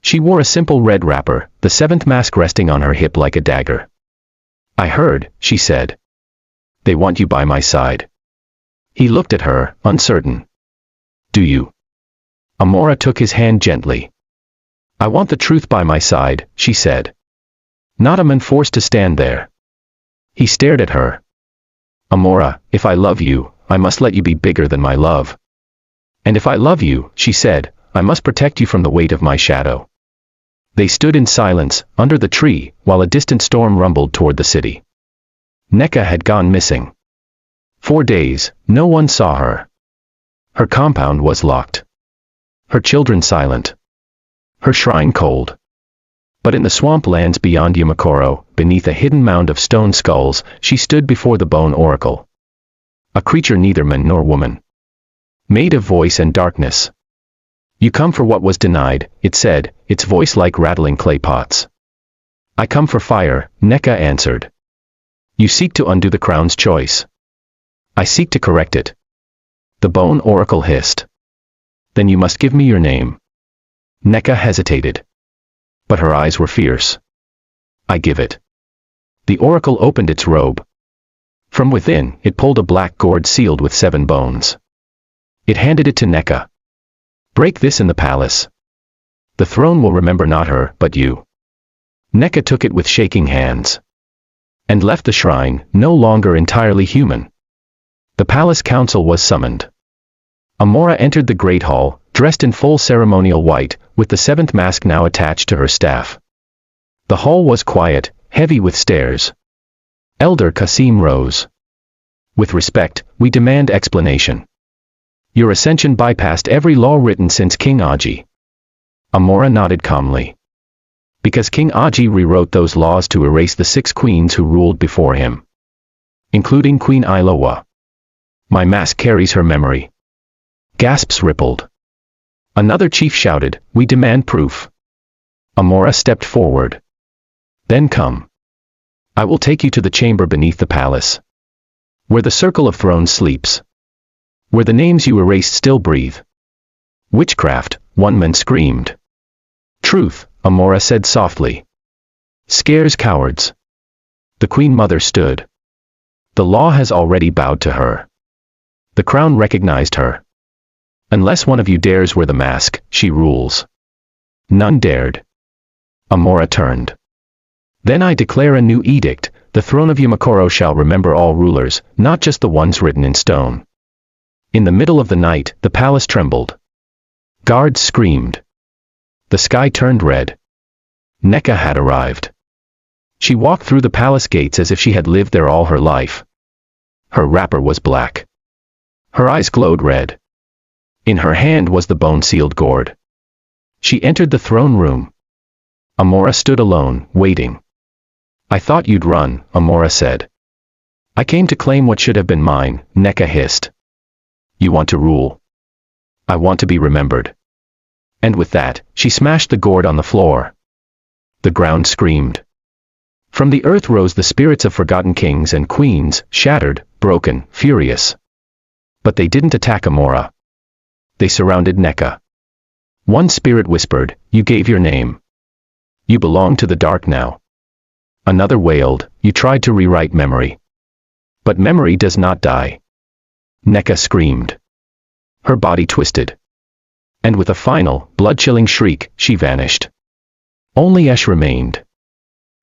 S1: She wore a simple red wrapper, the seventh mask resting on her hip like a dagger. "I heard," she said. "They want you by my side." He looked at her, uncertain. "Do you?" Amora took his hand gently. "I want the truth by my side," she said. "Not a man forced to stand there." He stared at her. "Amora, if I love you, I must let you be bigger than my love. And if I love you," she said, "I must protect you from the weight of my shadow." They stood in silence, under the tree, while a distant storm rumbled toward the city. Neka had gone missing. 4 days, no one saw her. Her compound was locked. Her children silent. Her shrine cold. But in the swamp lands beyond Yumakoro, beneath a hidden mound of stone skulls, she stood before the bone oracle. A creature neither man nor woman. Made of voice and darkness. "You come for what was denied," it said, its voice like rattling clay pots. "I come for fire," Neka answered. "You seek to undo the crown's choice. I seek to correct it." The bone oracle hissed. "Then you must give me your name." Neka hesitated. But her eyes were fierce. "I give it." The oracle opened its robe. From within, it pulled a black gourd sealed with 7 bones. It handed it to Neka. "Break this in the palace. The throne will remember not her, but you." Neka took it with shaking hands. And left the shrine, no longer entirely human. The palace council was summoned. Amora entered the great hall, dressed in full ceremonial white, with the seventh mask now attached to her staff. The hall was quiet, heavy with stares. Elder Kasim rose. "With respect, we demand explanation. Your ascension bypassed every law written since King Aji." Amora nodded calmly. "Because King Aji rewrote those laws to erase the 6 queens who ruled before him. Including Queen Ilowa. My mask carries her memory." Gasps rippled. Another chief shouted, "We demand proof." Amora stepped forward. "Then come. I will take you to the chamber beneath the palace. Where the circle of thrones sleeps. Where the names you erased still breathe." "Witchcraft," one man screamed. "Truth," Amora said softly. "Scares cowards." The Queen Mother stood. The law has already bowed to her. The crown recognized her. Unless one of you dares wear the mask, she rules. None dared. Amora turned. Then I declare a new edict, the throne of Yumakoro shall remember all rulers, not just the ones written in stone. In the middle of the night, the palace trembled. Guards screamed. The sky turned red. Neka had arrived. She walked through the palace gates as if she had lived there all her life. Her wrapper was black. Her eyes glowed red. In her hand was the bone-sealed gourd. She entered the throne room. Amora stood alone, waiting. I thought you'd run, Amora said. I came to claim what should have been mine, Neka hissed. You want to rule. I want to be remembered. And with that, she smashed the gourd on the floor. The ground screamed. From the earth rose the spirits of forgotten kings and queens, shattered, broken, furious. But they didn't attack Amora. They surrounded Neka. One spirit whispered, you gave your name. You belong to the dark now. Another wailed, you tried to rewrite memory. But memory does not die. Neka screamed. Her body twisted. And with a final, blood-chilling shriek, she vanished. Only Esh remained.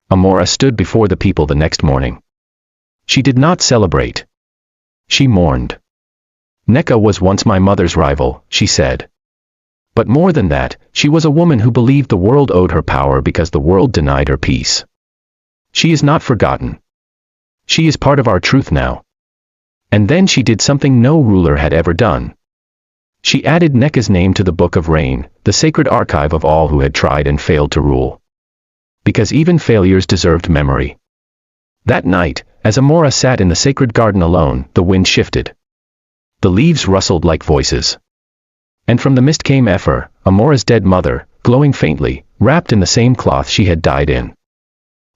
S1: Amora stood before the people the next morning. She did not celebrate. She mourned. Neka was once my mother's rival, she said. But more than that, she was a woman who believed the world owed her power because the world denied her peace. She is not forgotten. She is part of our truth now. And then she did something no ruler had ever done. She added Neka's name to the Book of Rain, the sacred archive of all who had tried and failed to rule. Because even failures deserved memory. That night, as Amora sat in the sacred garden alone, the wind shifted. The leaves rustled like voices. And from the mist came Ephor, Amora's dead mother, glowing faintly, wrapped in the same cloth she had died in.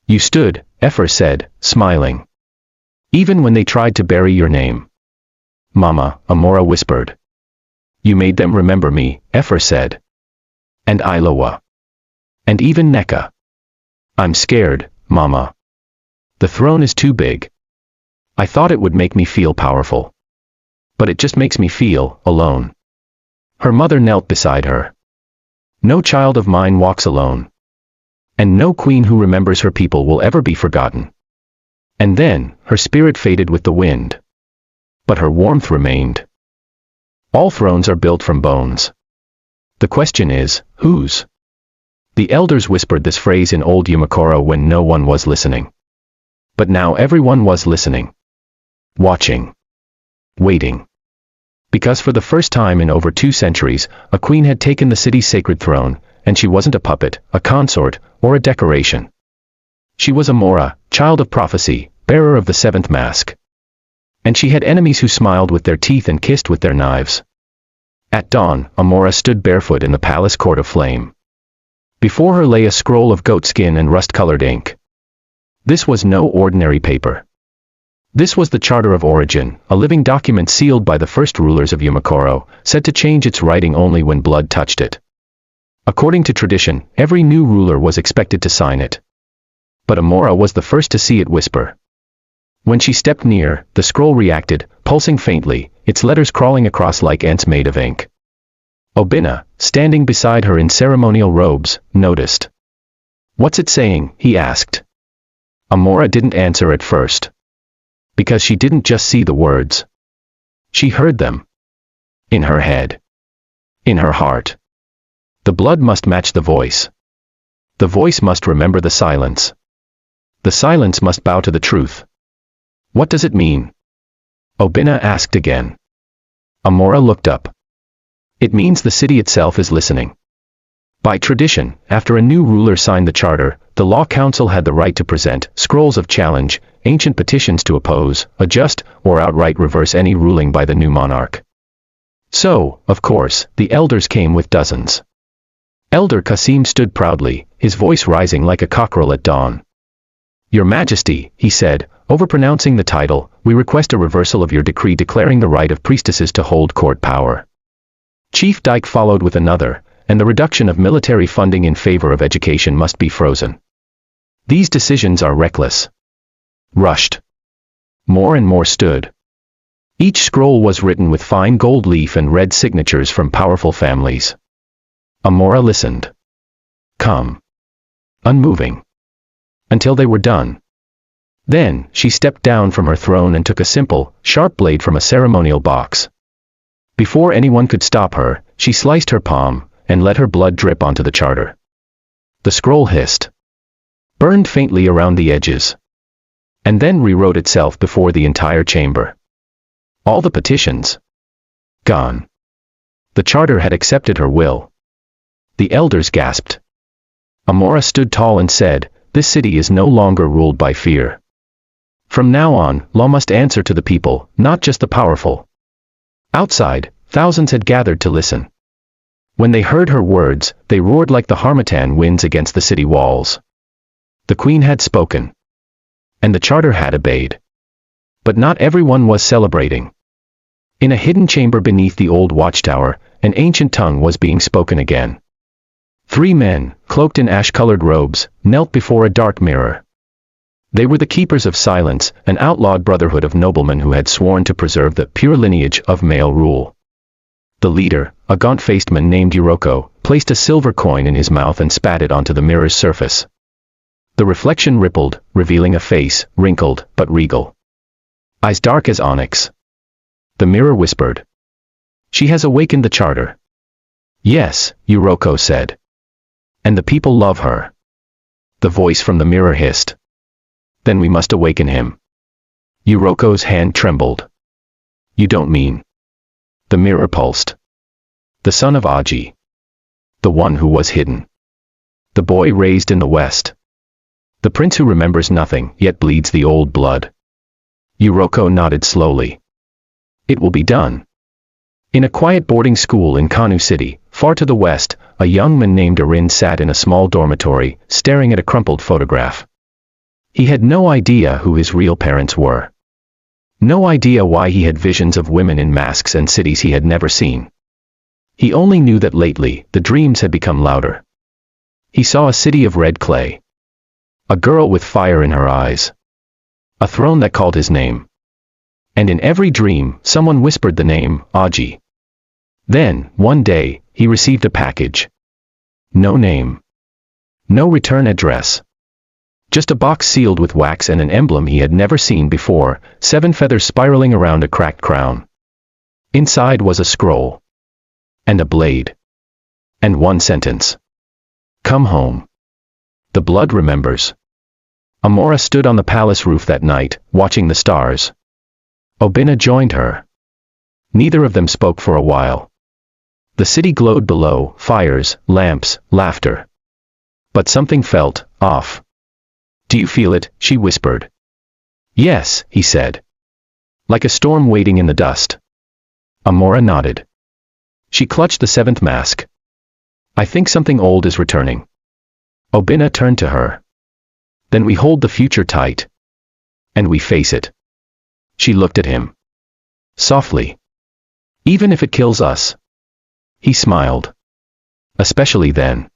S1: You stood, Ephor said, smiling. Even when they tried to bury your name. Mama, Amora whispered. You made them remember me, Ephor said. And Ilowa. And even Neka. I'm scared, Mama. The throne is too big. I thought it would make me feel powerful. But it just makes me feel alone. Her mother knelt beside her. No child of mine walks alone. And no queen who remembers her people will ever be forgotten. And then, her spirit faded with the wind. But her warmth remained. All thrones are built from bones. The question is, whose? The elders whispered this phrase in old Yumakoro when no one was listening. But now everyone was listening. Watching. Waiting. Because for the first time in over 2 centuries, a queen had taken the city's sacred throne, and she wasn't a puppet, a consort, or a decoration. She was Amora, child of prophecy, bearer of the 7th mask. And she had enemies who smiled with their teeth and kissed with their knives. At dawn, Amora stood barefoot in the palace court of flame. Before her lay a scroll of goatskin and rust-colored ink. This was no ordinary paper. This was the Charter of Origin, a living document sealed by the first rulers of Yumakoro, said to change its writing only when blood touched it. According to tradition, every new ruler was expected to sign it. But Amora was the first to see it whisper. When she stepped near, the scroll reacted, pulsing faintly, its letters crawling across like ants made of ink. Obina, standing beside her in ceremonial robes, noticed. What's it saying? He asked. Amora didn't answer at first. Because she didn't just see the words. She heard them. In her head. In her heart. The blood must match the voice. The voice must remember the silence. The silence must bow to the truth. What does it mean? Obina asked again. Amora looked up. It means the city itself is listening. By tradition, after a new ruler signed the charter, the law council had the right to present scrolls of challenge, ancient petitions to oppose, adjust, or outright reverse any ruling by the new monarch. So, of course, the elders came with dozens. Elder Qasim stood proudly, his voice rising like a cockerel at dawn. Your Majesty, he said, overpronouncing the title, we request a reversal of your decree declaring the right of priestesses to hold court power. Chief Dyke followed with another, and the reduction of military funding in favor of education must be frozen. These decisions are reckless. Rushed. More and more stood. Each scroll was written with fine gold leaf and red signatures from powerful families. Amora listened. Calm. Unmoving. Until they were done. Then, she stepped down from her throne and took a simple, sharp blade from a ceremonial box. Before anyone could stop her, she sliced her palm, and let her blood drip onto the charter. The scroll hissed. Burned faintly around the edges. And then rewrote itself before the entire chamber. All the petitions. Gone. The charter had accepted her will. The elders gasped. Amora stood tall and said, "This city is no longer ruled by fear. From now on, law must answer to the people, not just the powerful." Outside, thousands had gathered to listen. When they heard her words, they roared like the harmattan winds against the city walls. The queen had spoken. And the charter had obeyed. But not everyone was celebrating. In a hidden chamber beneath the old watchtower, an ancient tongue was being spoken again. 3 men, cloaked in ash-colored robes, knelt before a dark mirror. They were the keepers of silence, an outlawed brotherhood of noblemen who had sworn to preserve the pure lineage of male rule. The leader, a gaunt-faced man named Iroko, placed a silver coin in his mouth and spat it onto the mirror's surface. The reflection rippled, revealing a face, wrinkled, but regal. Eyes dark as onyx. The mirror whispered. "She has awakened the charter." "Yes," Iroko said. "And the people love her." The voice from the mirror hissed. "Then we must awaken him." Iroko's hand trembled. "You don't mean..." The mirror pulsed. "The son of Aji. The one who was hidden. The boy raised in the West. The prince who remembers nothing, yet bleeds the old blood." Iroko nodded slowly. "It will be done." In a quiet boarding school in Kanu City, far to the west, a young man named Arin sat in a small dormitory, staring at a crumpled photograph. He had no idea who his real parents were. No idea why he had visions of women in masks and cities he had never seen. He only knew that lately, the dreams had become louder. He saw a city of red clay. A girl with fire in her eyes. A throne that called his name. And in every dream, someone whispered the name, Aji. Then, one day, he received a package. No name. No return address. Just a box sealed with wax and an emblem he had never seen before, 7 feathers spiraling around a cracked crown. Inside was a scroll. And a blade. And one sentence. "Come home. The blood remembers." Amora stood on the palace roof that night, watching the stars. Obina joined her. Neither of them spoke for a while. The city glowed below, fires, lamps, laughter. But something felt off. "Do you feel it?" she whispered. "Yes," he said. "Like a storm waiting in the dust." Amora nodded. She clutched the 7th mask. "I think something old is returning." Obina turned to her. "Then we hold the future tight. And we face it." She looked at him. Softly. "Even if it kills us." He smiled. "Especially then."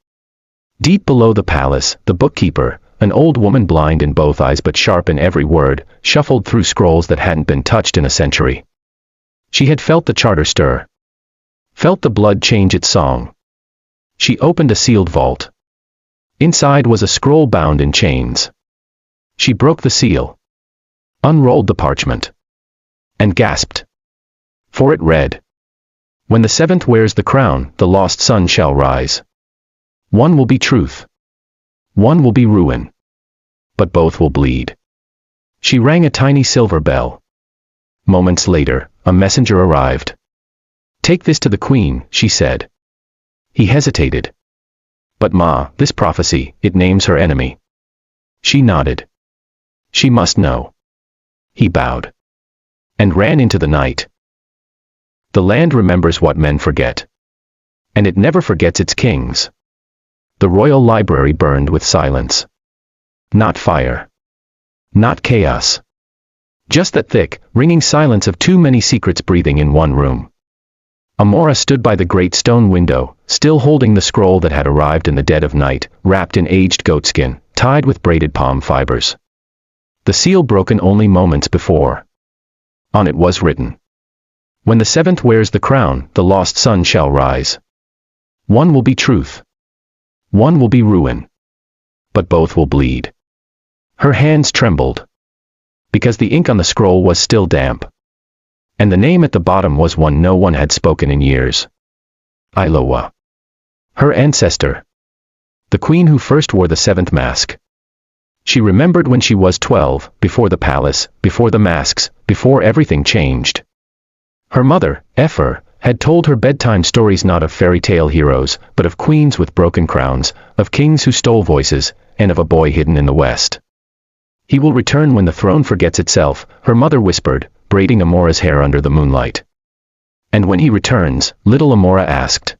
S1: Deep below the palace, the bookkeeper, an old woman blind in both eyes but sharp in every word, shuffled through scrolls that hadn't been touched in a century. She had felt the charter stir. Felt the blood change its song. She opened a sealed vault. Inside was a scroll bound in chains. She broke the seal. Unrolled the parchment. And gasped. For it read. "When the 7th wears the crown, the lost sun shall rise. One will be truth. One will be ruin. But both will bleed." She rang a tiny silver bell. Moments later, a messenger arrived. "Take this to the queen," she said. He hesitated. "But Ma, this prophecy, it names her enemy." She nodded. "She must know." He bowed. And ran into the night. The land remembers what men forget. And it never forgets its kings. The royal library burned with silence. Not fire. Not chaos. Just that thick, ringing silence of too many secrets breathing in one room. Amora stood by the great stone window, still holding the scroll that had arrived in the dead of night, wrapped in aged goatskin, tied with braided palm fibers. The seal broken only moments before. On it was written, "When the seventh wears the crown, the lost sun shall rise. One will be truth. One will be ruin. But both will bleed." Her hands trembled, because the ink on the scroll was still damp. And the name at the bottom was one no one had spoken in years. Ilowa. Her ancestor. The queen who first wore the seventh mask. She remembered when she was 12, before the palace, before the masks, before everything changed. Her mother, Ephor, had told her bedtime stories not of fairy tale heroes, but of queens with broken crowns, of kings who stole voices, and of a boy hidden in the west. "He will return when the throne forgets itself," her mother whispered, braiding Amora's hair under the moonlight. "And when he returns," little Amora asked.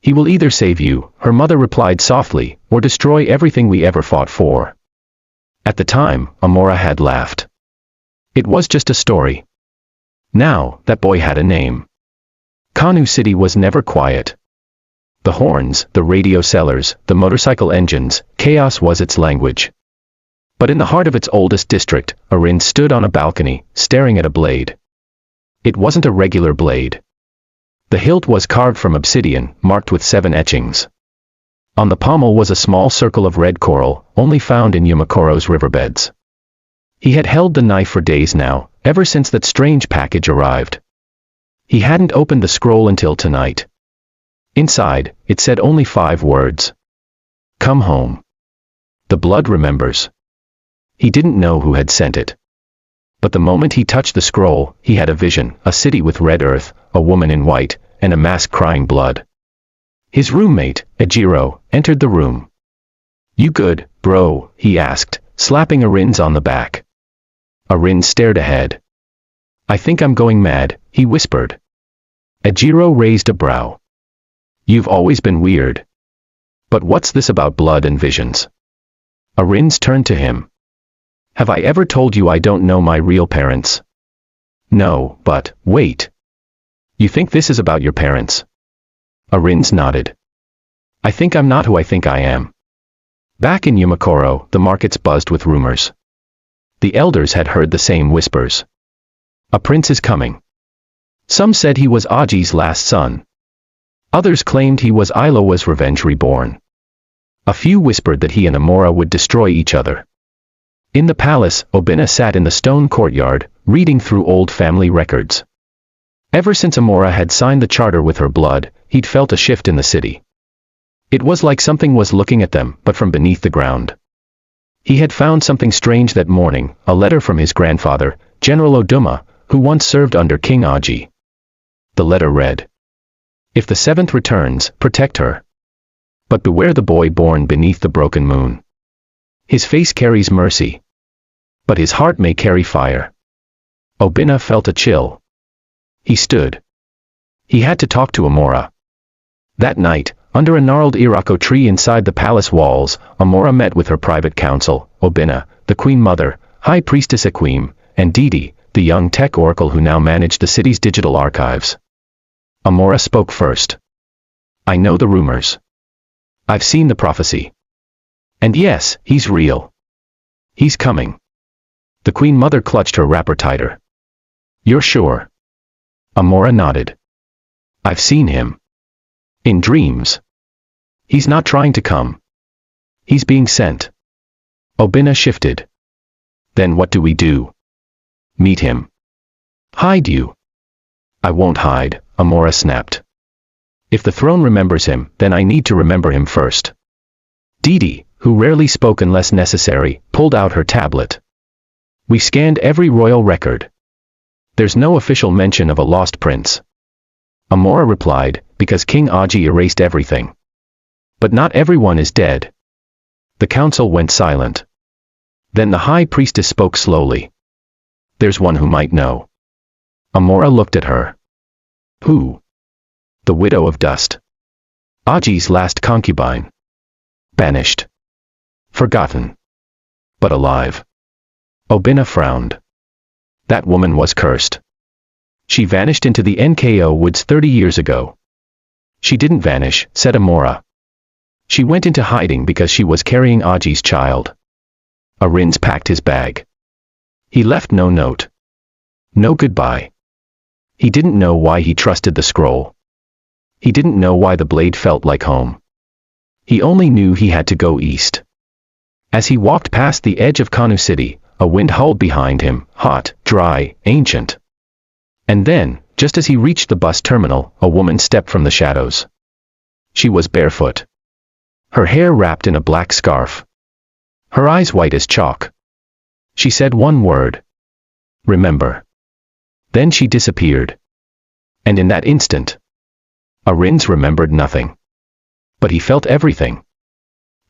S1: "He will either save you," her mother replied softly, "or destroy everything we ever fought for." At the time, Amora had laughed. It was just a story. Now, that boy had a name. Kanu City was never quiet. The horns, the radio sellers, the motorcycle engines, chaos was its language. But in the heart of its oldest district, Arin stood on a balcony, staring at a blade. It wasn't a regular blade. The hilt was carved from obsidian, marked with 7 etchings. On the pommel was a small circle of red coral, only found in Yumakoro's riverbeds. He had held the knife for days now, ever since that strange package arrived. He hadn't opened the scroll until tonight. Inside, it said only 5 words. "Come home. The blood remembers." He didn't know who had sent it. But the moment he touched the scroll, he had a vision, a city with red earth, a woman in white, and a mask crying blood. His roommate, Ejiro, entered the room. "You good, bro?" he asked, slapping Arin's on the back. Arin stared ahead. "I think I'm going mad," he whispered. Ejiro raised a brow. "You've always been weird. But what's this about blood and visions?" Arin's turned to him. "Have I ever told you I don't know my real parents?" "No, but, wait. You think this is about your parents?" Arin's nodded. "I think I'm not who I think I am." Back in Yumakoro, the markets buzzed with rumors. The elders had heard the same whispers. "A prince is coming." Some said he was Aji's last son. Others claimed he was Ilowa's revenge reborn. A few whispered that he and Amora would destroy each other. In the palace, Obina sat in the stone courtyard, reading through old family records. Ever since Amora had signed the charter with her blood, he'd felt a shift in the city. It was like something was looking at them, but from beneath the ground. He had found something strange that morning, a letter from his grandfather, General Oduma, who once served under King Aji. The letter read, "If the seventh returns, protect her. But beware the boy born beneath the broken moon. His face carries mercy, but his heart may carry fire." Obina felt a chill. He stood. He had to talk to Amora. That night, under a gnarled irako tree inside the palace walls, Amora met with her private council, Obina, the queen mother, high priestess Equim, and Didi, the young tech oracle who now managed the city's digital archives. Amora spoke first. "I know the rumors. I've seen the prophecy. And yes, he's real. He's coming." The queen mother clutched her wrapper tighter. "You're sure?" Amora nodded. "I've seen him. In dreams. He's not trying to come. He's being sent." Obina shifted. "Then what do we do?" "Meet him." "Hide you?" "I won't hide," Amora snapped. "If the throne remembers him, then I need to remember him first." Didi, who rarely spoke unless necessary, pulled out her tablet. "We scanned every royal record. There's no official mention of a lost prince." Amora replied, "Because King Aji erased everything. But not everyone is dead." The council went silent. Then the high priestess spoke slowly. "There's one who might know." Amora looked at her. "Who?" "The widow of Dust. Aji's last concubine. Banished. Forgotten. But alive." Obina frowned. "That woman was cursed. She vanished into the Nko woods 30 years ago." "She didn't vanish," said Amora. "She went into hiding because she was carrying Aji's child." Arins packed his bag. He left no note. No goodbye. He didn't know why he trusted the scroll. He didn't know why the blade felt like home. He only knew he had to go east. As he walked past the edge of Kanu City, a wind howled behind him, hot, dry, ancient. And then, just as he reached the bus terminal, a woman stepped from the shadows. She was barefoot. Her hair wrapped in a black scarf. Her eyes white as chalk. She said one word. Remember. Then she disappeared. And in that instant, Arins remembered nothing. But he felt everything.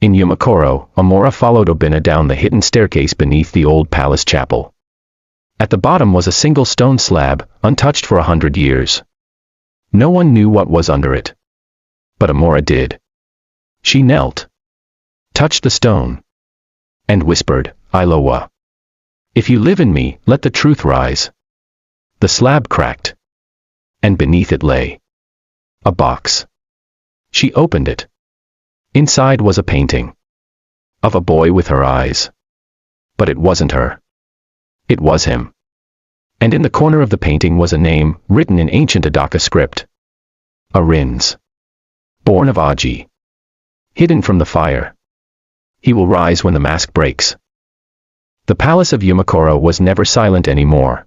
S1: In Yumakoro, Amora followed Obina down the hidden staircase beneath the old palace chapel. At the bottom was a single stone slab, untouched for 100 years. No one knew what was under it. But Amora did. She knelt, touched the stone, and whispered, Ilowa. If you live in me, let the truth rise. The slab cracked. And beneath it lay a box. She opened it. Inside was a painting of a boy with her eyes. But it wasn't her. It was him. And in the corner of the painting was a name, written in ancient Adaka script. Arins. Born of Aji. Hidden from the fire. He will rise when the mask breaks. The palace of Yumakoro was never silent anymore.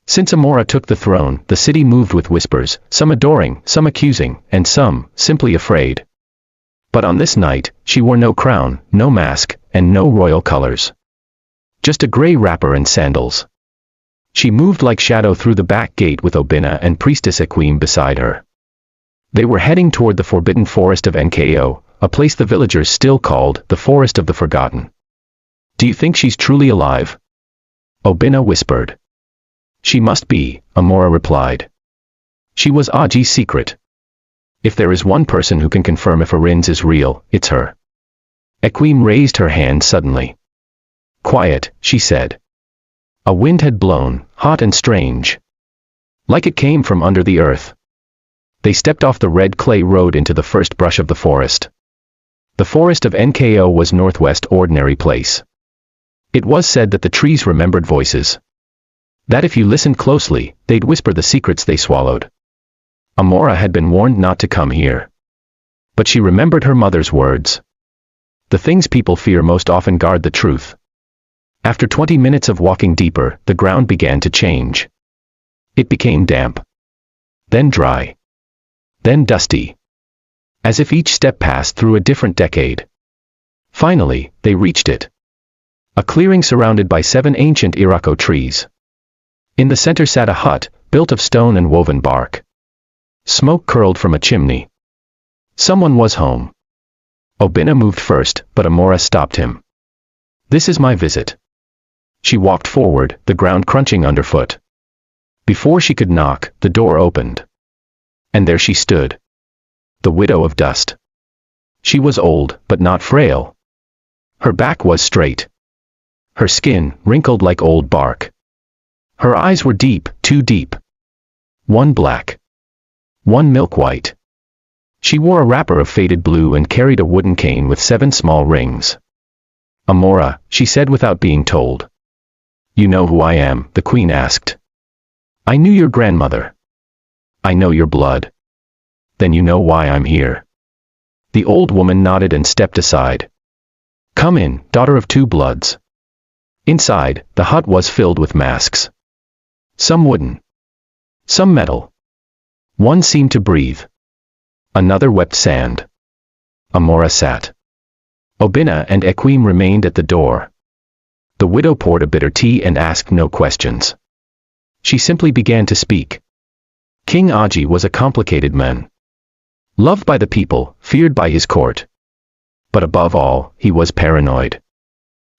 S1: Since Amora took the throne, the city moved with whispers, some adoring, some accusing, and some simply afraid. But on this night, she wore no crown, no mask, and no royal colors. Just a gray wrapper and sandals. She moved like shadow through the back gate with Obina and Priestess Equim beside her. They were heading toward the forbidden forest of Nko, a place the villagers still called the Forest of the Forgotten. Do you think she's truly alive? Obina whispered. She must be, Amora replied. She was Aji's secret. If there is one person who can confirm if Arins is real, it's her. Equim raised her hand suddenly. Quiet, she said. A wind had blown, hot and strange. Like it came from under the earth. They stepped off the red clay road into the first brush of the forest. The forest of Nko was northwest ordinary place. It was said that the trees remembered voices. That if you listened closely, they'd whisper the secrets they swallowed. Amora had been warned not to come here. But she remembered her mother's words. The things people fear most often guard the truth. After 20 minutes of walking deeper, the ground began to change. It became damp. Then dry. Then dusty. As if each step passed through a different decade. Finally, they reached it. A clearing surrounded by 7 ancient Irako trees. In the center sat a hut, built of stone and woven bark. Smoke curled from a chimney. Someone was home. Obina moved first, but Amora stopped him. This is my visit. She walked forward, the ground crunching underfoot. Before she could knock, the door opened. And there she stood. The widow of dust. She was old, but not frail. Her back was straight. Her skin, wrinkled like old bark. Her eyes were deep, too deep. One black. One milk white. She wore a wrapper of faded blue and carried a wooden cane with 7 small rings. Amora, she said without being told. You know who I am, the queen asked. I knew your grandmother. I know your blood. Then you know why I'm here. The old woman nodded and stepped aside. Come in, daughter of 2 bloods. Inside, the hut was filled with masks. Some wooden. Some metal. One seemed to breathe. Another wept sand. Amora sat. Obina and Equim remained at the door. The widow poured a bitter tea and asked no questions. She simply began to speak. King Aji was a complicated man. Loved by the people, feared by his court. But above all, he was paranoid.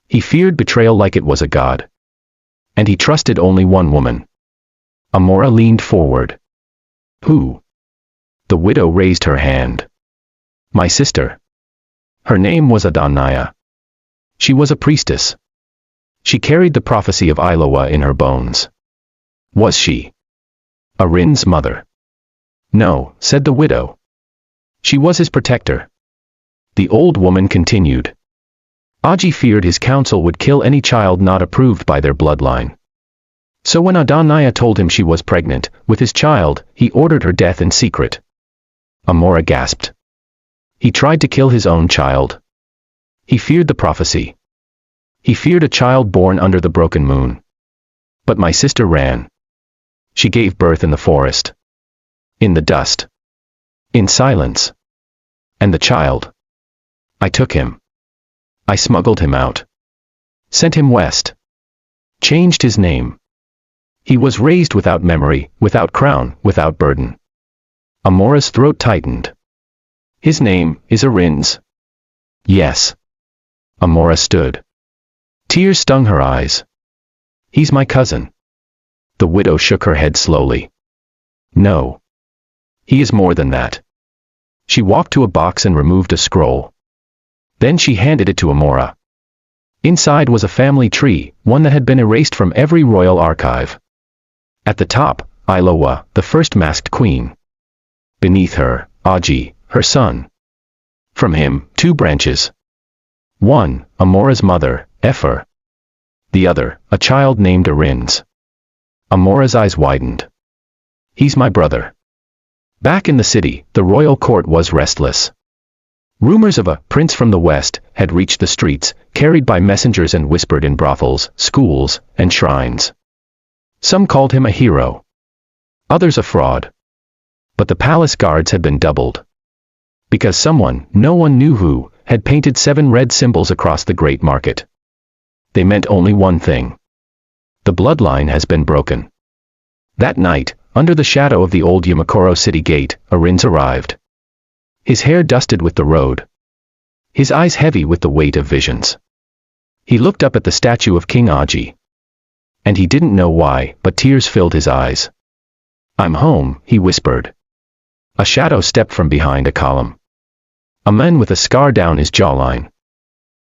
S1: He feared betrayal like it was a god. And he trusted only one woman. Amora leaned forward. Who? The widow raised her hand. My sister. Her name was Adonaya. She was a priestess. She carried the prophecy of Ilowa in her bones. Was she Arin's mother? No, said the widow. She was his protector. The old woman continued. Aji feared his council would kill any child not approved by their bloodline. So when Adonaiah told him she was pregnant with his child, he ordered her death in secret. Amora gasped. He tried to kill his own child. He feared the prophecy. He feared a child born under the broken moon. But my sister ran. She gave birth in the forest. In the dust. In silence. And the child. I took him. I smuggled him out. Sent him west. Changed his name. He was raised without memory, without crown, without burden. Amora's throat tightened. His name is Arins. Yes. Amora stood. Tears stung her eyes. He's my cousin. The widow shook her head slowly. No. He is more than that. She walked to a box and removed a scroll. Then she handed it to Amora. Inside was a family tree, one that had been erased from every royal archive. At the top, Ilowa, the first masked queen. Beneath her, Aji, her son. From him, 2 branches. One, Amora's mother, Ephor. The other, a child named Arins. Amora's eyes widened. He's my brother. Back in the city, the royal court was restless. Rumors of a prince from the west had reached the streets, carried by messengers and whispered in brothels, schools, and shrines. Some called him a hero. Others a fraud. But the palace guards had been doubled. Because someone, no one knew who, had painted 7 red symbols across the great market. They meant only one thing. The bloodline has been broken. That night, under the shadow of the old Yamakoro city gate, Arins arrived. His hair dusted with the road. His eyes heavy with the weight of visions. He looked up at the statue of King Aji. And he didn't know why, but tears filled his eyes. I'm home, he whispered. A shadow stepped from behind a column. A man with a scar down his jawline.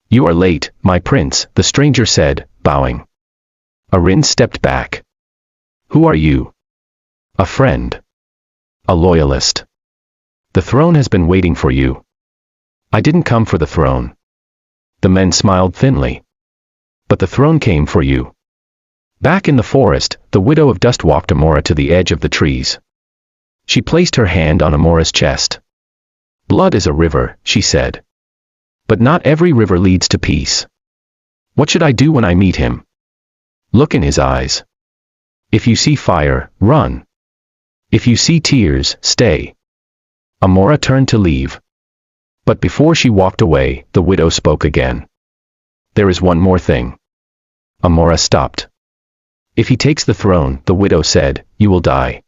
S1: You are late, my prince, the stranger said, bowing. Arins stepped back. Who are you? A friend. A loyalist. The throne has been waiting for you. I didn't come for the throne. The men smiled thinly. But the throne came for you. Back in the forest, the widow of dust walked Amora to the edge of the trees. She placed her hand on Amora's chest. Blood is a river, she said. But not every river leads to peace. What should I do when I meet him? Look in his eyes. If you see fire, run. If you see tears, stay. Amora turned to leave. But before she walked away, the widow spoke again. There is one more thing. Amora stopped. If he takes the throne, the widow said, you will die.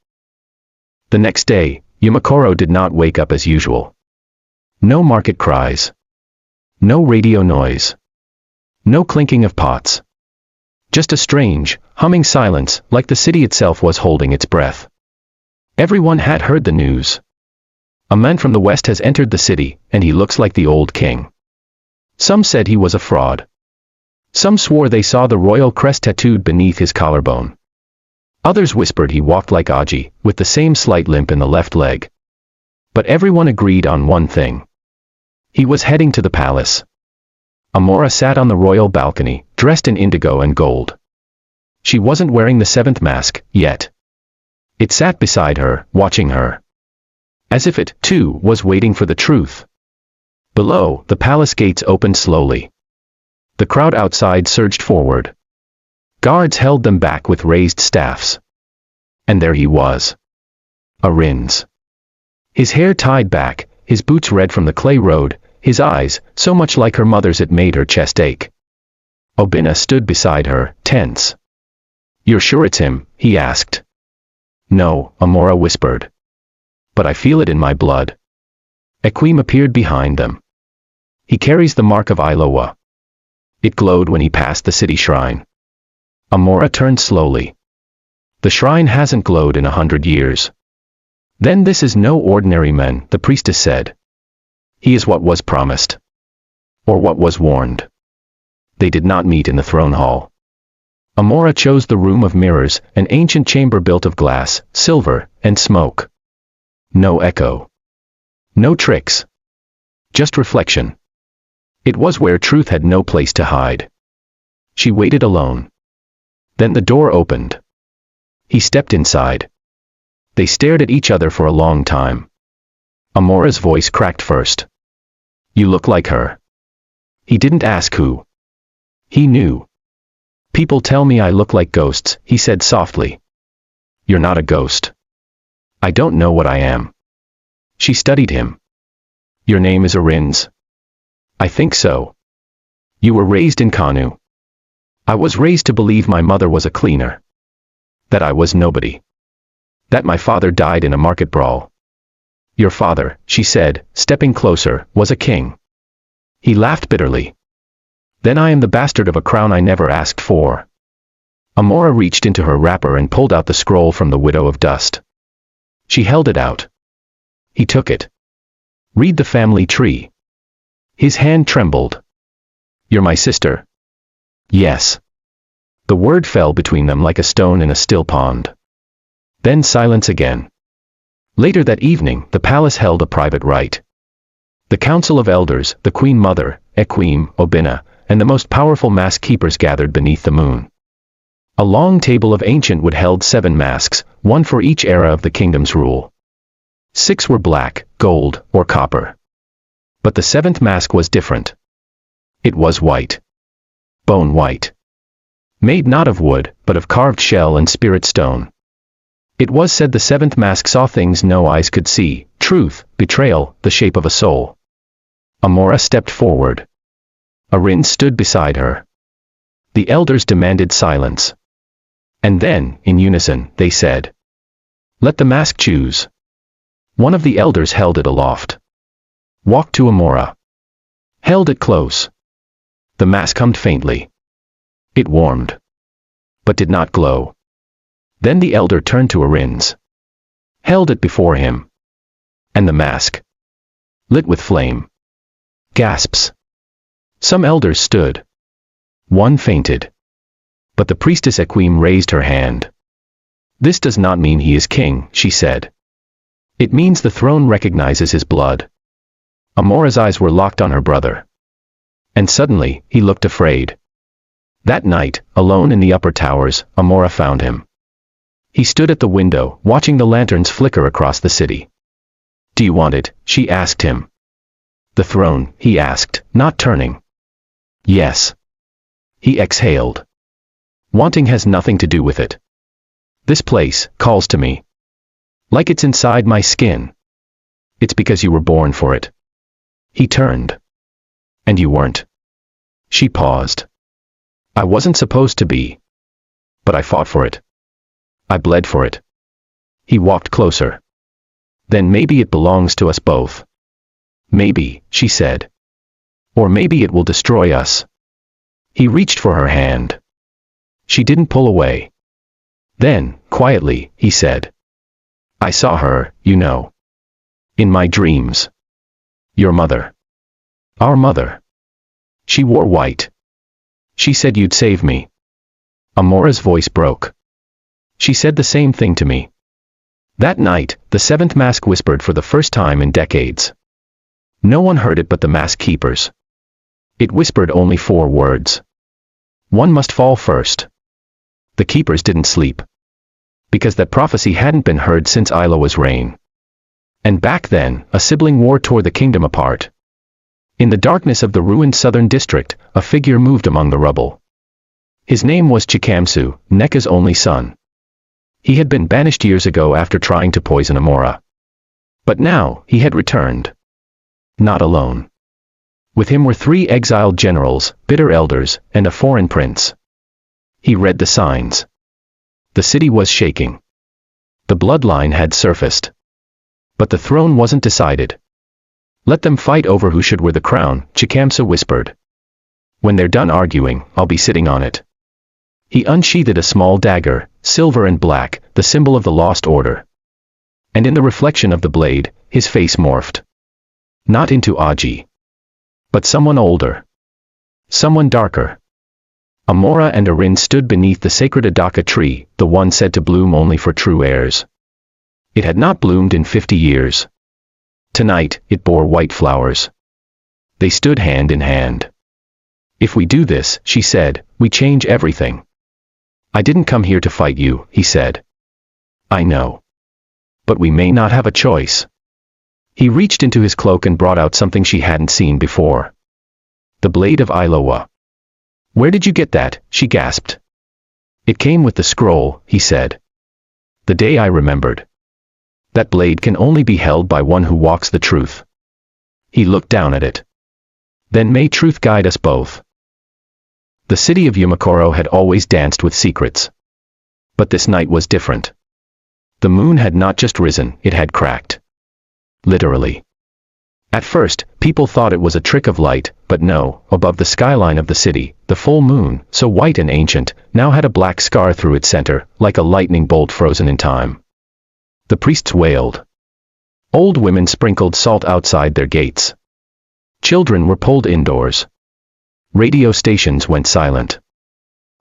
S1: The next day, Yamakoro did not wake up as usual. No market cries. No radio noise. No clinking of pots. Just a strange, humming silence, like the city itself was holding its breath. Everyone had heard the news. A man from the west has entered the city, and he looks like the old king. Some said he was a fraud. Some swore they saw the royal crest tattooed beneath his collarbone. Others whispered he walked like Aji, with the same slight limp in the left leg. But everyone agreed on one thing. He was heading to the palace. Amora sat on the royal balcony, dressed in indigo and gold. She wasn't wearing the 7th mask, yet. It sat beside her, watching her. As if it, too, was waiting for the truth. Below, the palace gates opened slowly. The crowd outside surged forward. Guards held them back with raised staffs. And there he was. Arins. His hair tied back, his boots red from the clay road, his eyes, so much like her mother's it made her chest ache. Obinna stood beside her, tense. You're sure it's him? He asked. No, Amora whispered. But I feel it in my blood. Equim appeared behind them. He carries the mark of Ilowa. It glowed when he passed the city shrine. Amora turned slowly. The shrine hasn't glowed in 100 years. Then this is no ordinary man, the priestess said. He is what was promised. Or what was warned. They did not meet in the throne hall. Amora chose the room of mirrors, an ancient chamber built of glass, silver, and smoke. No echo. No tricks. Just reflection. It was where truth had no place to hide. She waited alone. Then the door opened. He stepped inside. They stared at each other for a long time. Amora's voice cracked first. You look like her. He didn't ask who. He knew. People tell me I look like ghosts, he said softly. You're not a ghost. I don't know what I am. She studied him. Your name is Arins. I think so. You were raised in Kanu. I was raised to believe my mother was a cleaner. That I was nobody. That my father died in a market brawl. Your father, she said, stepping closer, was a king. He laughed bitterly. Then I am the bastard of a crown I never asked for. Amora reached into her wrapper and pulled out the scroll from the Widow of Dust. She held it out. He took it. Read the family tree. His hand trembled. You're my sister. Yes. The word fell between them like a stone in a still pond. Then silence again. Later that evening, the palace held a private rite. The council of elders, the queen mother, Equim, Obina, and the most powerful mask keepers gathered beneath the moon. A long table of ancient wood held 7 masks, one for each era of the kingdom's rule. 6 were black, gold, or copper. But the 7th mask was different. It was white. Bone white. Made not of wood, but of carved shell and spirit stone. It was said the 7th mask saw things no eyes could see, truth, betrayal, the shape of a soul. Amora stepped forward. Arin stood beside her. The elders demanded silence. And then, in unison, they said, let the mask choose. One of the elders held it aloft. Walked to Amora. Held it close. The mask hummed faintly. It warmed. But did not glow. Then the elder turned to Arins. Held it before him. And the mask. Lit with flame. Gasps. Some elders stood. One fainted. But the priestess Equim raised her hand. This does not mean he is king, she said. It means the throne recognizes his blood. Amora's eyes were locked on her brother. And suddenly, he looked afraid. That night, alone in the upper towers, Amora found him. He stood at the window, watching the lanterns flicker across the city. Do you want it? She asked him. The throne, he asked, not turning. Yes. He exhaled. Wanting has nothing to do with it. This place calls to me. Like it's inside my skin. It's because you were born for it. He turned. And you weren't. She paused. I wasn't supposed to be. But I fought for it. I bled for it. He walked closer. Then maybe it belongs to us both. Maybe, she said. Or maybe it will destroy us. He reached for her hand. She didn't pull away. Then, quietly, he said. I saw her, you know. In my dreams. Your mother. Our mother. She wore white. She said you'd save me. Amora's voice broke. She said the same thing to me. That night, the 7th mask whispered for the first time in decades. No one heard it but the mask keepers. It whispered only 4 words. One must fall first. The keepers didn't sleep. Because that prophecy hadn't been heard since Iloa's reign. And back then, a sibling war tore the kingdom apart. In the darkness of the ruined southern district, a figure moved among the rubble. His name was Chikamsu, Neka's only son. He had been banished years ago after trying to poison Amora. But now, he had returned. Not alone. With him were 3 exiled generals, bitter elders, and a foreign prince. He read the signs. The city was shaking. The bloodline had surfaced. But the throne wasn't decided. Let them fight over who should wear the crown, Chikamsa whispered. When they're done arguing, I'll be sitting on it. He unsheathed a small dagger, silver and black, the symbol of the lost order. And in the reflection of the blade, his face morphed. Not into Aji. But someone older. Someone darker. Amora and Arin stood beneath the sacred Adaka tree, the one said to bloom only for true heirs. It had not bloomed in 50 years. Tonight, it bore white flowers. They stood hand in hand. If we do this, she said, we change everything. I didn't come here to fight you, he said. I know. But we may not have a choice. He reached into his cloak and brought out something she hadn't seen before. The blade of Iloa. Where did you get that? She gasped. It came with the scroll, he said. The day I remembered. That blade can only be held by one who walks the truth. He looked down at it. Then may truth guide us both. The city of Yumakoro had always danced with secrets. But this night was different. The moon had not just risen, it had cracked. Literally. At first, people thought it was a trick of light, but no, above the skyline of the city, the full moon, so white and ancient, now had a black scar through its center, like a lightning bolt frozen in time. The priests wailed. Old women sprinkled salt outside their gates. Children were pulled indoors. Radio stations went silent.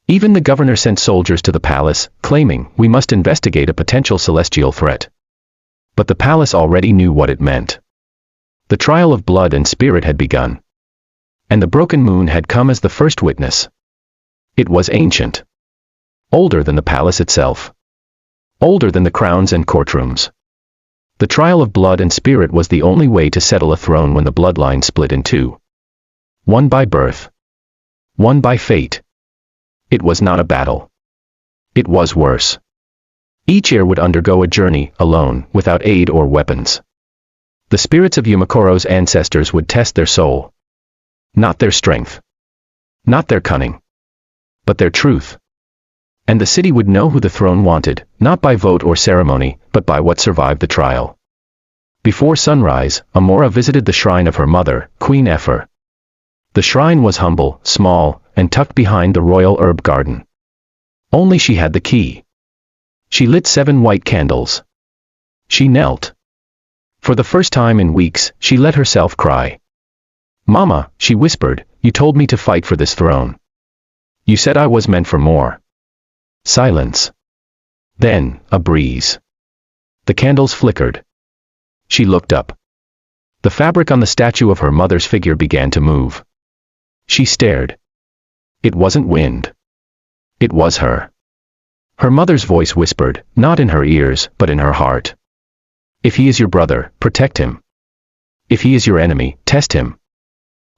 S1: Even the governor sent soldiers to the palace, claiming, "We must investigate a potential celestial threat." But the palace already knew what it meant. The trial of blood and spirit had begun. And the broken moon had come as the first witness. It was ancient. Older than the palace itself. Older than the crowns and courtrooms. The trial of blood and spirit was the only way to settle a throne when the bloodline split in two. One by birth. One by fate. It was not a battle. It was worse. Each heir would undergo a journey, alone, without aid or weapons. The spirits of Yumakoro's ancestors would test their soul. Not their strength. Not their cunning. But their truth. And the city would know who the throne wanted, not by vote or ceremony, but by what survived the trial. Before sunrise, Amora visited the shrine of her mother, Queen Efer. The shrine was humble, small, and tucked behind the royal herb garden. Only she had the key. She lit 7 white candles. She knelt. For the first time in weeks, she let herself cry. "Mama," she whispered, "you told me to fight for this throne. You said I was meant for more." Silence. Then, a breeze. The candles flickered. She looked up. The fabric on the statue of her mother's figure began to move. She stared. It wasn't wind. It was her. Her mother's voice whispered, not in her ears, but in her heart. "If he is your brother, protect him. If he is your enemy, test him.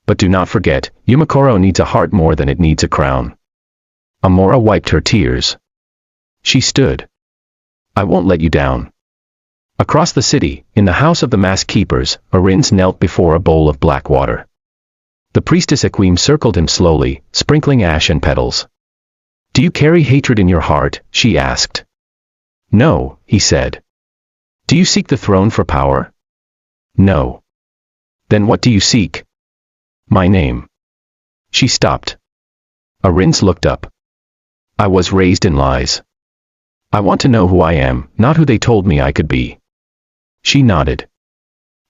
S1: But do not forget, Yumakoro needs a heart more than it needs a crown." Amora wiped her tears. She stood. "I won't let you down." Across the city, in the house of the mask keepers, Arins knelt before a bowl of black water. The priestess Akim circled him slowly, sprinkling ash and petals. "Do you carry hatred in your heart?" she asked. "No," he said. "Do you seek the throne for power?" "No." "Then what do you seek?" "My name." She stopped. Arins looked up. "I was raised in lies. I want to know who I am, not who they told me I could be." She nodded.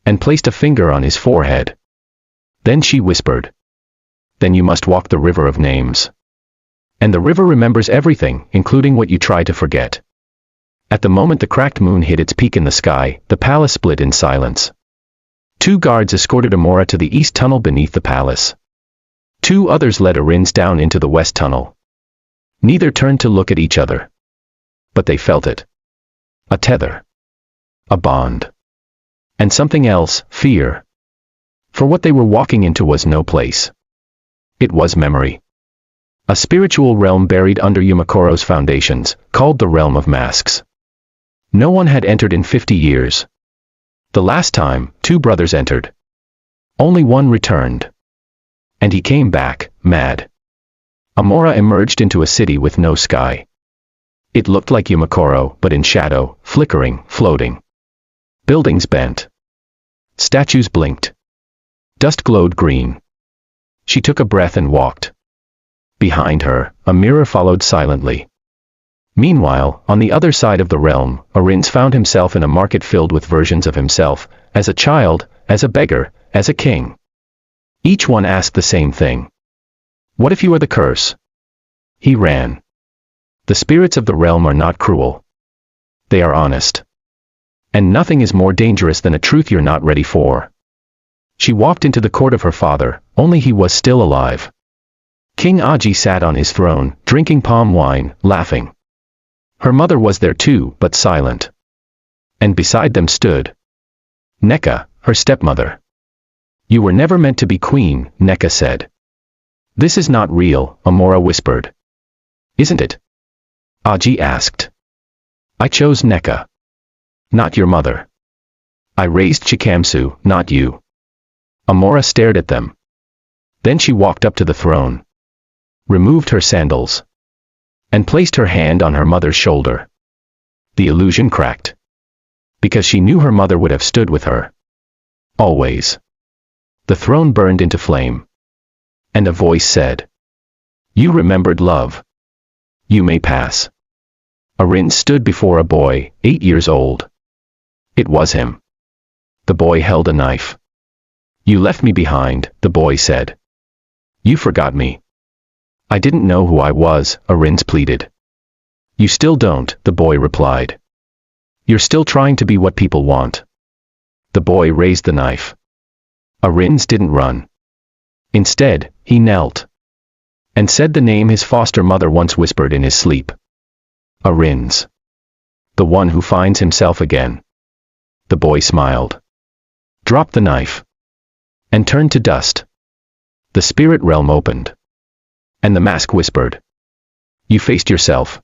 S1: And placed a finger on his forehead. Then she whispered. "Then you must walk the river of names. And the river remembers everything, including what you try to forget." At the moment the cracked moon hit its peak in the sky, the palace split in silence. 2 guards escorted Amora to the east tunnel beneath the palace. 2 others led Arins down into the west tunnel. Neither turned to look at each other. But they felt it. A tether. A bond. And something else, fear. For what they were walking into was no place. It was memory. A spiritual realm buried under Yumakoro's foundations, called the Realm of Masks. No one had entered in 50 years. The last time, 2 brothers entered. Only one returned. And he came back, mad. Amora emerged into a city with no sky. It looked like Yumakoro, but in shadow, flickering, floating. Buildings bent. Statues blinked. Dust glowed green. She took a breath and walked. Behind her, a mirror followed silently. Meanwhile, on the other side of the realm, Arins found himself in a market filled with versions of himself, as a child, as a beggar, as a king. Each one asked the same thing. "What if you are the curse?" He ran. The spirits of the realm are not cruel. They are honest. And nothing is more dangerous than a truth you're not ready for. She walked into the court of her father, only he was still alive. King Aji sat on his throne, drinking palm wine, laughing. Her mother was there too, but silent. And beside them stood Neka, her stepmother. You were never meant to be queen, Neka said. This is not real, Amora whispered. Isn't it? Aji asked. I chose Neka. Not your mother. I raised Chikamsu, not you. Amora stared at them. Then she walked up to the throne, removed her sandals, and placed her hand on her mother's shoulder. The illusion cracked. Because she knew her mother would have stood with her. Always. The throne burned into flame. And a voice said, You remembered love. You may pass. Arin stood before a boy, 8 years old. It was him. The boy held a knife. You left me behind, the boy said. You forgot me. I didn't know who I was, Arins pleaded. You still don't, the boy replied. You're still trying to be what people want. The boy raised the knife. Arins didn't run. Instead, he knelt and said the name his foster mother once whispered in his sleep. Arins. The one who finds himself again. The boy smiled, dropped the knife, and turned to dust. The spirit realm opened. And the mask whispered. You faced yourself.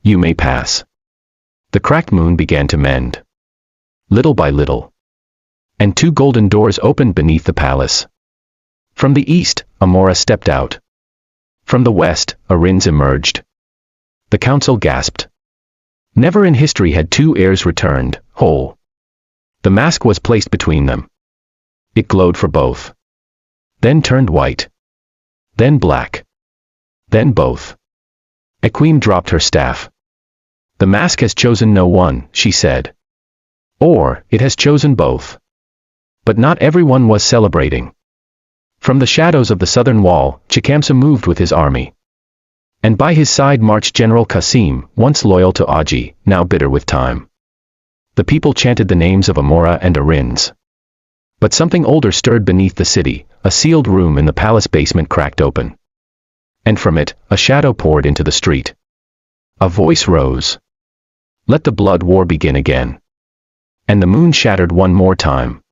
S1: You may pass. The cracked moon began to mend. Little by little. And 2 golden doors opened beneath the palace. From the east, Amora stepped out. From the west, Arins emerged. The council gasped. Never in history had 2 heirs returned, whole. The mask was placed between them. It glowed for both. Then turned white. Then black. Then both. Equine dropped her staff. The mask has chosen no one, she said. Or, it has chosen both. But not everyone was celebrating. From the shadows of the southern wall, Chikamsa moved with his army. And by his side marched General Kasim, once loyal to Aji, now bitter with time. The people chanted the names of Amora and Arins. But something older stirred beneath the city, a sealed room in the palace basement cracked open. And from it, a shadow poured into the street. A voice rose. Let the blood war begin again. And the moon shattered one more time.